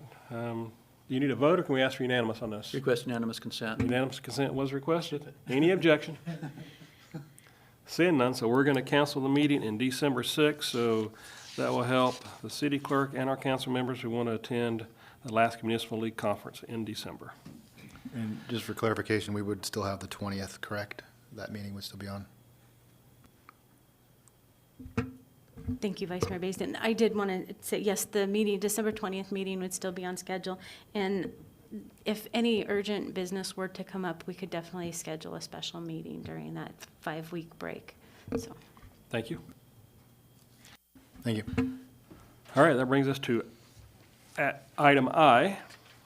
Do you need a vote, or can we ask for unanimous on this? Request unanimous consent. Unanimous consent was requested. Any objection? Seeing none, so we're going to cancel the meeting in December 6th, so that will help the city clerk and our council members who want to attend the Alaska Municipal League Conference in December. And just for clarification, we would still have the 20th, correct? That meeting would still be on? Thank you, Vice Mayor Baisden. I did want to say, yes, the meeting, December 20th meeting would still be on schedule. And if any urgent business were to come up, we could definitely schedule a special meeting during that 5-week break. So, Thank you. Thank you. All right, that brings us to item I.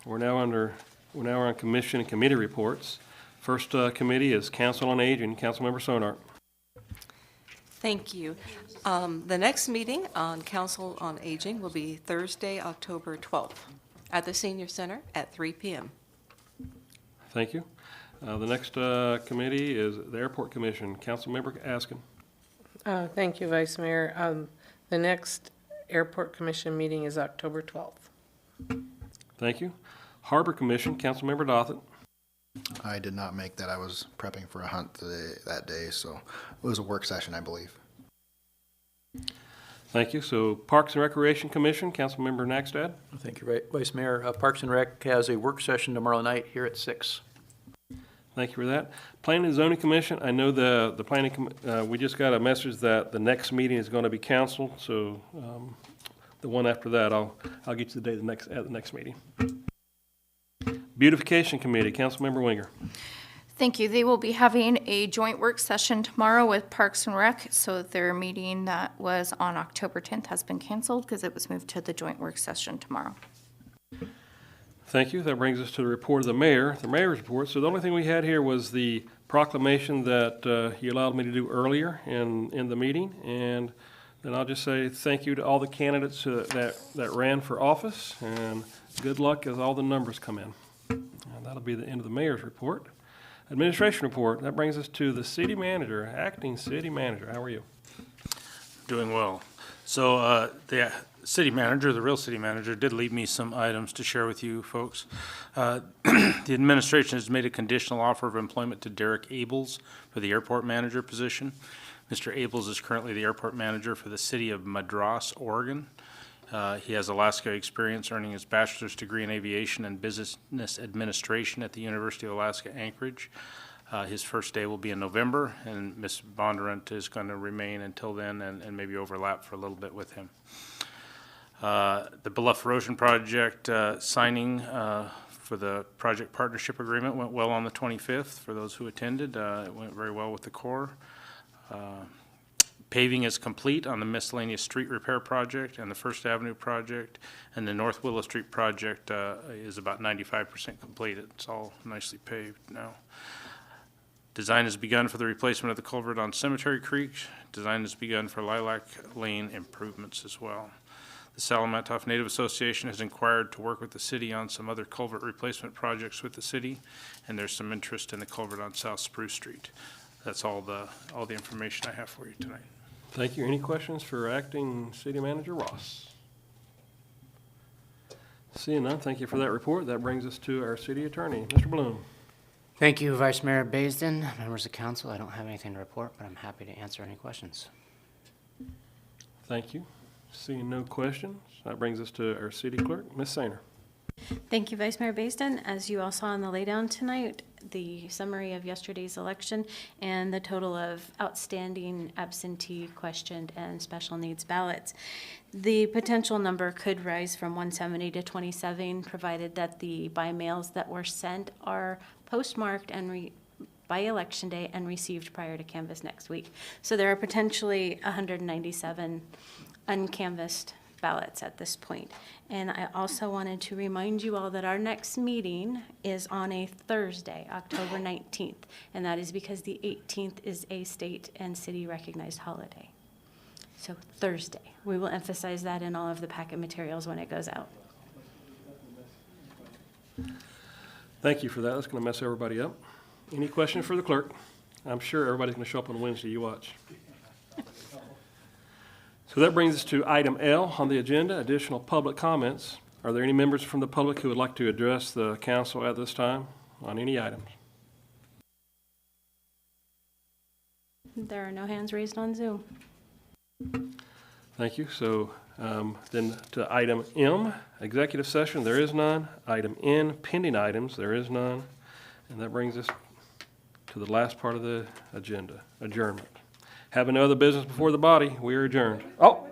We're now on commission and committee reports. First committee is Council on Aging. Councilmember Sonart. Thank you. The next meeting on Council on Aging will be Thursday, October 12th, at the Senior Center at 3 p.m. Thank you. The next committee is the Airport Commission. Councilmember Askin. Thank you, Vice Mayor. The next Airport Commission meeting is October 12th. Thank you. Harbor Commission. Councilmember Dothett. I did not make that. I was prepping for a hunt that day, so it was a work session, I believe. Thank you. So Parks and Recreation Commission. Councilmember Nackstad. Thank you, Vice Mayor. Parks and Rec has a work session tomorrow night here at 6. Thank you for that. Planning and Zoning Commission, I know the planning, we just got a message that the next meeting is going to be canceled, so the one after that, I'll get you the date at the next meeting. Beautification Committee, Councilmember Winger. Thank you. They will be having a joint work session tomorrow with Parks and Rec. So their meeting that was on October 10th has been canceled because it was moved to the joint work session tomorrow. Thank you. That brings us to the report of the mayor's report. So the only thing we had here was the proclamation that he allowed me to do earlier in the meeting. And then I'll just say thank you to all the candidates that ran for office, and good luck as all the numbers come in. And that'll be the end of the mayor's report. Administration report. That brings us to the city manager, acting city manager. How are you? Doing well. So the city manager, the real city manager, did leave me some items to share with you folks. The administration has made a conditional offer of employment to Derek Abels for the airport manager position. Mr. Abels is currently the airport manager for the city of Madras, Oregon. He has Alaska experience, earning his bachelor's degree in aviation and business administration at the University of Alaska Anchorage. His first day will be in November, and Ms. Bondurant is going to remain until then and maybe overlap for a little bit with him. The Bluff Erosion Project signing for the project partnership agreement went well on the 25th for those who attended. It went very well with the Corps. Paving is complete on the miscellaneous street repair project and the First Avenue project, and the North Willow Street project is about 95% complete. It's all nicely paved now. Design has begun for the replacement of the culvert on Cemetery Creek. Design has begun for Lilac Lane improvements as well. The Salamantoff Native Association has inquired to work with the city on some other culvert replacement projects with the city, and there's some interest in the culvert on South Spruce Street. That's all the information I have for you tonight. Thank you. Any questions for acting city manager Ross? Seeing none, thank you for that report. That brings us to our city attorney, Mr. Bloom. Thank you, Vice Mayor Baisden, members of council. I don't have anything to report, but I'm happy to answer any questions. Thank you. Seeing no questions, that brings us to our city clerk, Ms. Sainer. thank you, Vice Mayor Baisden. As you all saw in the laydown tonight, the summary of yesterday's election and the total of outstanding absentee, questioned, and special needs ballots. The potential number could rise from 170 to 27, provided that the by-mails that were sent are postmarked and by election day and received prior to canvass next week. So there are potentially 197 uncanvassed ballots at this point. And I also wanted to remind you all that our next meeting is on a Thursday, October 19th, and that is because the 18th is a state and city recognized holiday. So Thursday. We will emphasize that in all of the packet materials when it goes out. Thank you for that. That's going to mess everybody up. Any questions for the clerk? I'm sure everybody's going to show up on Wednesday. You watch. So that brings us to item L on the agenda, additional public comments. Are there any members from the public who would like to address the council at this time on any items? There are no hands raised on Zoom. Thank you. So then to item M, executive session, there is none. Item N, pending items, there is none. And that brings us to the last part of the agenda, adjournment. Having no other business before the body, we are adjourned. Oh.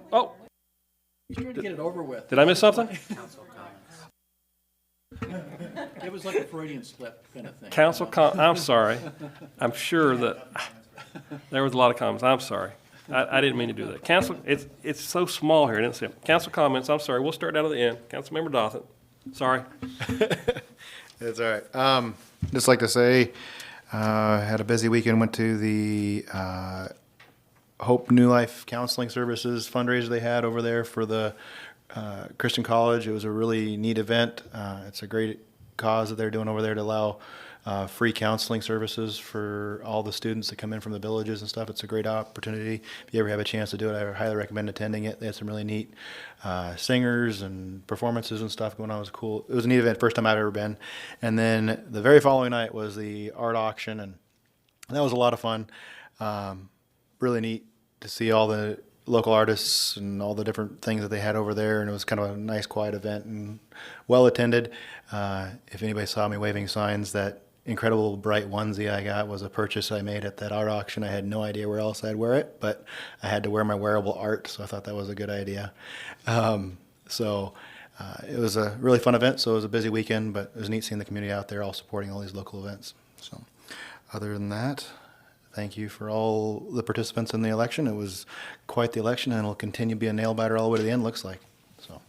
You tried to get it over with. Did I miss something? It was like a Freudian slip kind of thing. I'm sorry. I'm sure that there was a lot of comments. I'm sorry. I didn't mean to do that. Council, it's so small here. I didn't see it. Council comments, I'm sorry. We'll start down at the end. Councilmember Dothert. Sorry. It's all right. Just like to say, had a busy weekend, went to the Hope New Life Counseling Services fundraiser they had over there for the Christian College. It was a really neat event. It's a great cause that they're doing over there to allow free counseling services for all the students that come in from the villages and stuff. It's a great opportunity. If you ever have a chance to do it, I highly recommend attending it. They had some really neat singers and performances and stuff going on. It was cool. It was a neat event, first time I've ever been. And then the very following night was the art auction, and that was a lot of fun. Really neat to see all the local artists and all the different things that they had over there, and it was kind of a nice, quiet event and well attended. If anybody saw me waving signs, that incredible bright onesie I got was a purchase I made at that art auction. I had no idea where else I'd wear it, but I had to wear my wearable art, so I thought that was a good idea. It was a really fun event, so it was a busy weekend, but it was neat seeing the community out there all supporting all these local events. So other than that, thank you for all the participants in the election. It was quite the election, and it'll continue to be a nail-biter all the way to the end, looks like. So,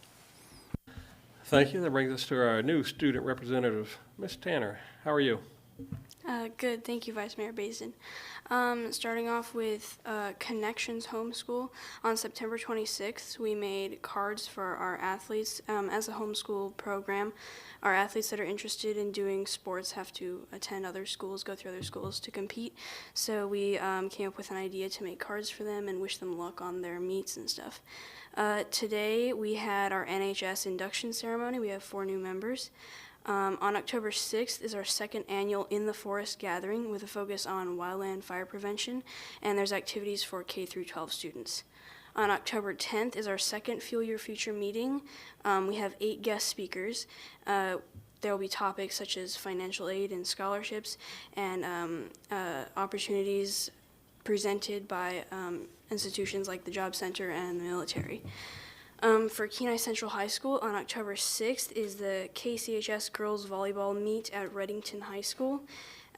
Thank you. That brings us to our new student representative, Ms. Tanner. How are you? Good, thank you, Vice Mayor Basin. Starting off with Connections Homeschool. On September 26th, we made cards for our athletes. As a homeschool program, our athletes that are interested in doing sports have to attend other schools, go through other schools to compete. So we came up with an idea to make cards for them and wish them luck on their meets and stuff. Today, we had our NHS induction ceremony. We have 4 new members. On October 6th is our second annual In the Forest gathering with a focus on wildland fire prevention, and there's activities for K through 12 students. On October 10th is our second Fuel Your Future meeting. We have 8 guest speakers. There will be topics such as financial aid and scholarships and opportunities presented by institutions like the Job Center and the military. For Kenai Central High School, on October 6th is the KCHS Girls Volleyball Meet at Reddington High School.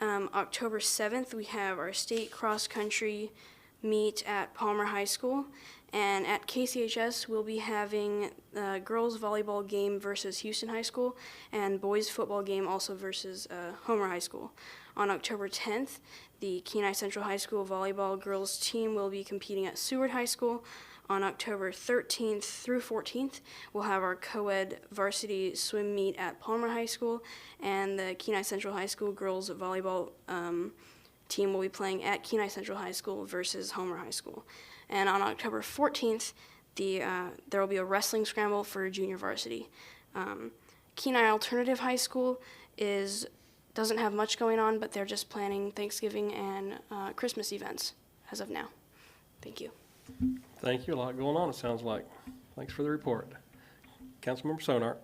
October 7th, we have our state cross-country meet at Palmer High School. And at KCHS, we'll be having the girls volleyball game versus Houston High School and boys football game also versus Homer High School. On October 10th, the Kenai Central High School volleyball girls team will be competing at Seward High School. On October 13th through 14th, we'll have our co-ed varsity swim meet at Palmer High School, and the Kenai Central High School girls volleyball team will be playing at Kenai Central High School versus Homer High School. And on October 14th, there will be a wrestling scramble for junior varsity. Kenai Alternative High School doesn't have much going on, but they're just planning Thanksgiving and Christmas events as of now. Thank you. Thank you. A lot going on, it sounds like. Thanks for the report. Councilmember Sonart.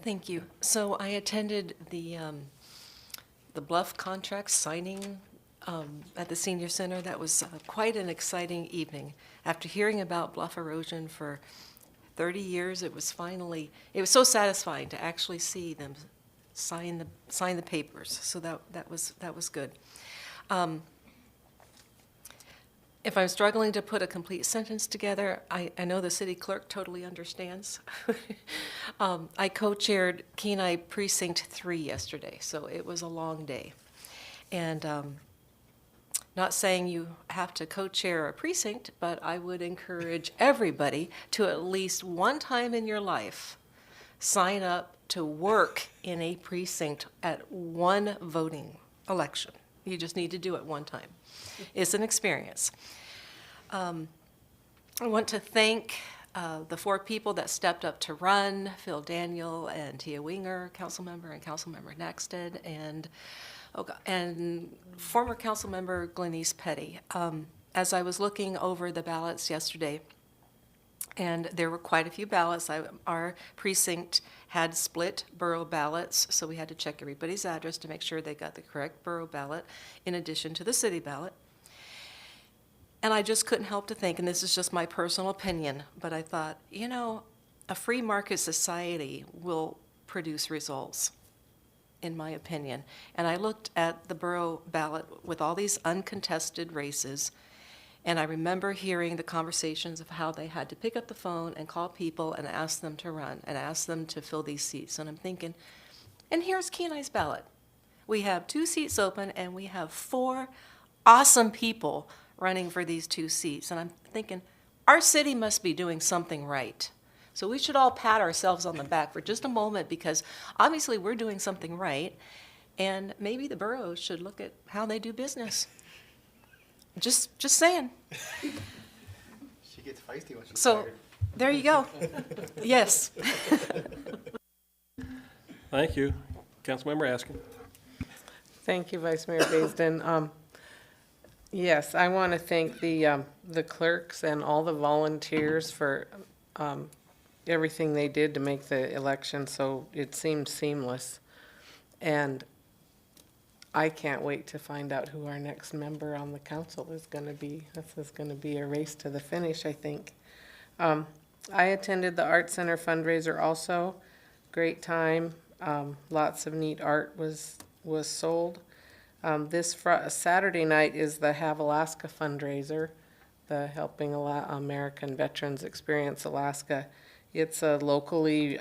Thank you. So I attended the Bluff contract signing at the Senior Center. That was quite an exciting evening. After hearing about bluff erosion for 30 years, it was so satisfying to actually see them sign the papers. So that was good. If I'm struggling to put a complete sentence together, I know the city clerk totally understands. I co-chaired Kenai Precinct 3 yesterday, so it was a long day. And not saying you have to co-chair a precinct, but I would encourage everybody to at least one time in your life sign up to work in a precinct at one voting election. You just need to do it one time. It's an experience. I want to thank the 4 people that stepped up to run, Phil Daniel and Tia Winger, Councilmember, and Councilmember Naxted, and former Councilmember Glenise Petty. As I was looking over the ballots yesterday, and there were quite a few ballots. Our precinct had split borough ballots, so we had to check everybody's address to make sure they got the correct borough ballot in addition to the city ballot. And I just couldn't help to think, and this is just my personal opinion, but I thought, you know, a free market society will produce results, in my opinion. And I looked at the borough ballot with all these uncontested races, and I remember hearing the conversations of how they had to pick up the phone and call people and ask them to run and ask them to fill these seats. And I'm thinking, and here's Kenai's ballot. We have 2 seats open and we have 4 awesome people running for these 2 seats. And I'm thinking, our city must be doing something right. So we should all pat ourselves on the back for just a moment, because obviously we're doing something right. And maybe the boroughs should look at how they do business. Just saying. She gets feisty when she's So, tired. there you go. Yes. Thank you. Councilmember Askin. Thank you, Vice Mayor Baisden. Yes, I want to thank the clerks and all the volunteers for everything they did to make the election so it seemed seamless. And I can't wait to find out who our next member on the council is going to be. This is going to be a race to the finish, I think. I attended the Art Center fundraiser also. Great time. Lots of neat art was sold. This Saturday night is the Have Alaska fundraiser, the Helping American Veterans Experience Alaska. It's a locally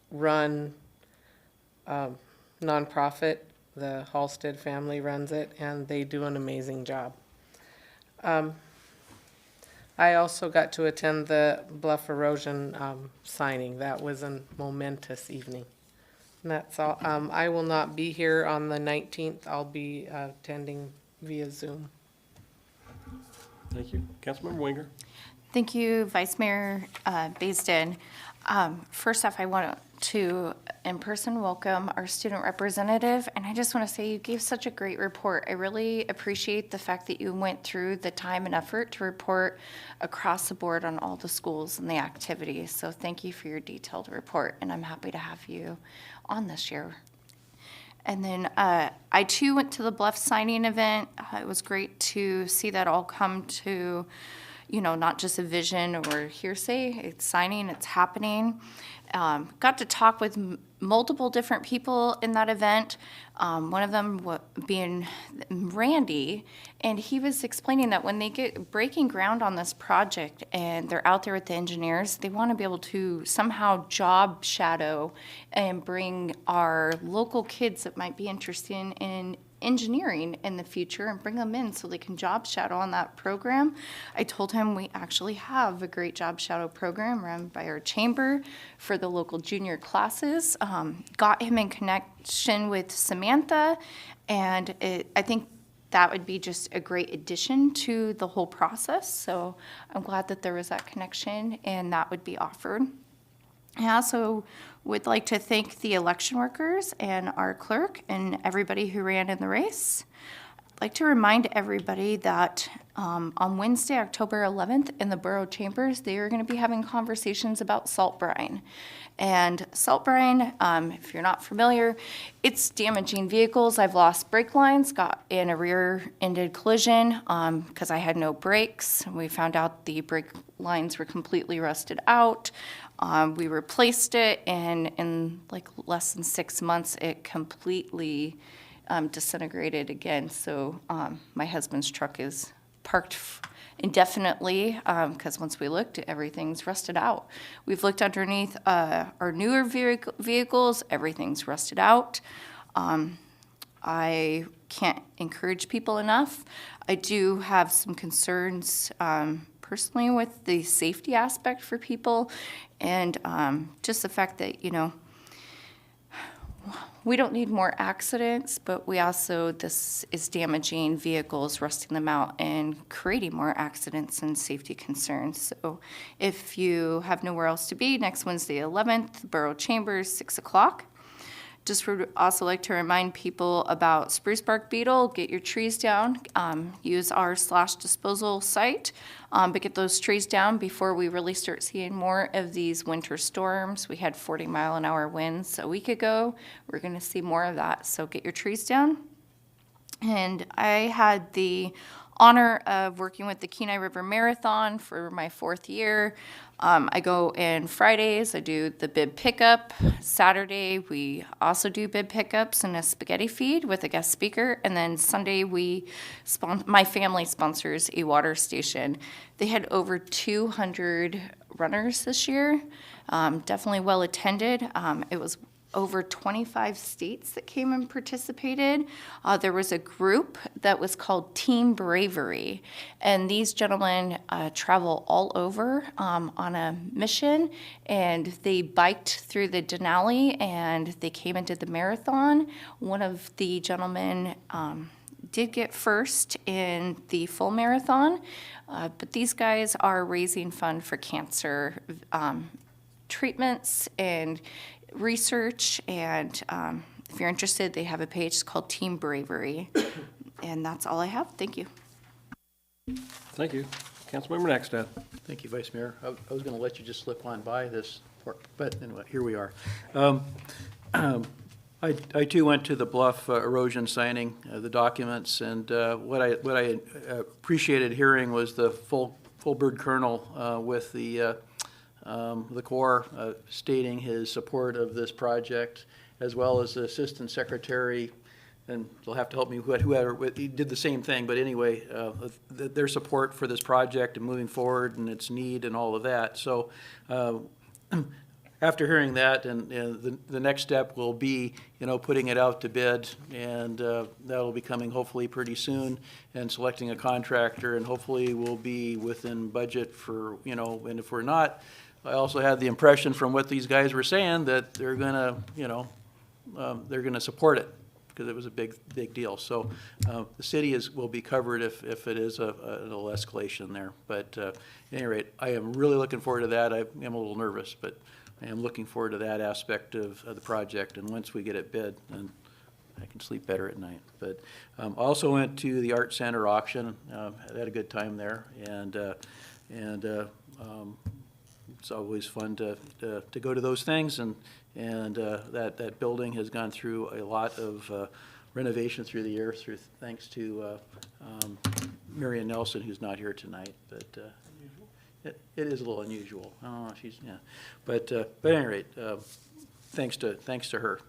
run nonprofit. The Halstead family runs it, and they do an amazing job. I also got to attend the Bluff Erosion signing. That was a momentous evening. And that's all. I will not be here on the 19th. I'll be attending via Zoom. Thank you. Councilmember Winger. Thank you, Vice Mayor Baisden. First off, I want to in person welcome our student representative, and I just want to say you gave such a great report. I really appreciate the fact that you went through the time and effort to report across the board on all the schools and the activities. So thank you for your detailed report, and I'm happy to have you on this year. And then I too went to the Bluff signing event. It was great to see that all come to, you know, not just a vision or hearsay. It's signing, it's happening. Got to talk with multiple different people in that event. One of them being Randy, and he was explaining that when they get breaking ground on this project and they're out there with the engineers, they want to be able to somehow job shadow and bring our local kids that might be interested in engineering in the future and bring them in so they can job shadow on that program. I told him we actually have a great job shadow program run by our chamber for the local junior classes. Got him in connection with Samantha, and I think that would be just a great addition to the whole process. So I'm glad that there was that connection and that would be offered. I also would like to thank the election workers and our clerk and everybody who ran in the race. I'd like to remind everybody that on Wednesday, October 11th, in the borough chambers, they are going to be having conversations about salt brine. And salt brine, if you're not familiar, it's damaging vehicles. I've lost brake lines, got in a rear-ended collision because I had no brakes. We found out the brake lines were completely rusted out. We replaced it, and in like less than 6 months, it completely disintegrated again. So my husband's truck is parked indefinitely, because once we looked, everything's rusted out. We've looked underneath our newer vehicles, everything's rusted out. I can't encourage people enough. I do have some concerns personally with the safety aspect for people, and just the fact that, you know, we don't need more accidents, but we also, this is damaging vehicles, rusting them out, and creating more accidents and safety concerns. So if you have nowhere else to be, next Wednesday, 11th, Borough Chambers, 6 o'clock. Just would also like to remind people about spruce bark beetle. Get your trees down. Use our /disposal site, but get those trees down before we really start seeing more of these winter storms. We had 40-mile-an-hour winds a week ago. We're going to see more of that, so get your trees down. And I had the honor of working with the Kenai River Marathon for my 4th year. I go in Fridays, I do the bib pickup. Saturday, we also do bib pickups and a spaghetti feed with a guest speaker. And then Sunday, my family sponsors a water station. They had over 200 runners this year, definitely well attended. It was over 25 states that came and participated. There was a group that was called Team Bravery, and these gentlemen travel all over on a mission, and they biked through the Denali, and they came and did the marathon. One of the gentlemen did get first in the full marathon, but these guys are raising fund for cancer treatments and research, and if you're interested, they have a page called Team Bravery. And that's all I have. Thank you. Thank you. Councilmember Nackstead. Thank you, Vice Mayor. I was going to let you just slip on by this, but anyway, here we are. I too went to the Bluff erosion signing, the documents, and what I appreciated hearing was the full bird colonel with the Corps stating his support of this project, as well as the Assistant Secretary, and they'll have to help me, whoever he did the same thing, but anyway, their support for this project and moving forward and its need and all of that. So after hearing that, and the next step will be, putting it out to bid, and that'll be coming hopefully pretty soon, and selecting a contractor, and hopefully we'll be within budget for, and if we're not, I also had the impression from what these guys were saying that they're gonna, they're gonna support it, because it was a big deal. So the city will be covered if it is a little escalation there. But at any rate, I am really looking forward to that. I am a little nervous, but I am looking forward to that aspect of the project. And once we get it bid, then I can sleep better at night. But I also went to the Art Center auction. Had a good time there, and it's always fun to go to those things, and that building has gone through a lot of renovation through the years, thanks to Marion Nelson, who's not here tonight, but it is a little unusual. Oh, but at any rate, thanks to her,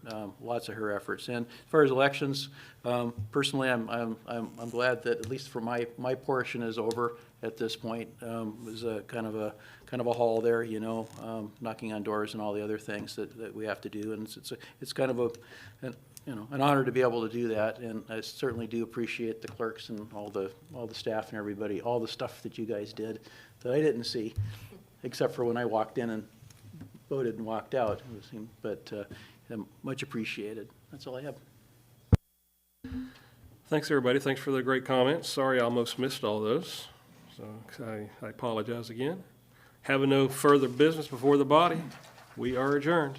lots of her efforts. And as far as elections, personally, I'm glad that at least for my portion is over at this point. It was a kind of a haul there, knocking on doors and all the other things that we have to do, and it's kind of an honor to be able to do that. And I certainly do appreciate the clerks and all the staff and everybody, all the stuff that you guys did that I didn't see, except for when I walked in and voted and walked out. But much appreciated. That's all I have. Thanks, everybody. Thanks for the great comments. Sorry I almost missed all those, so I apologize again. Having no further business before the body, we are adjourned.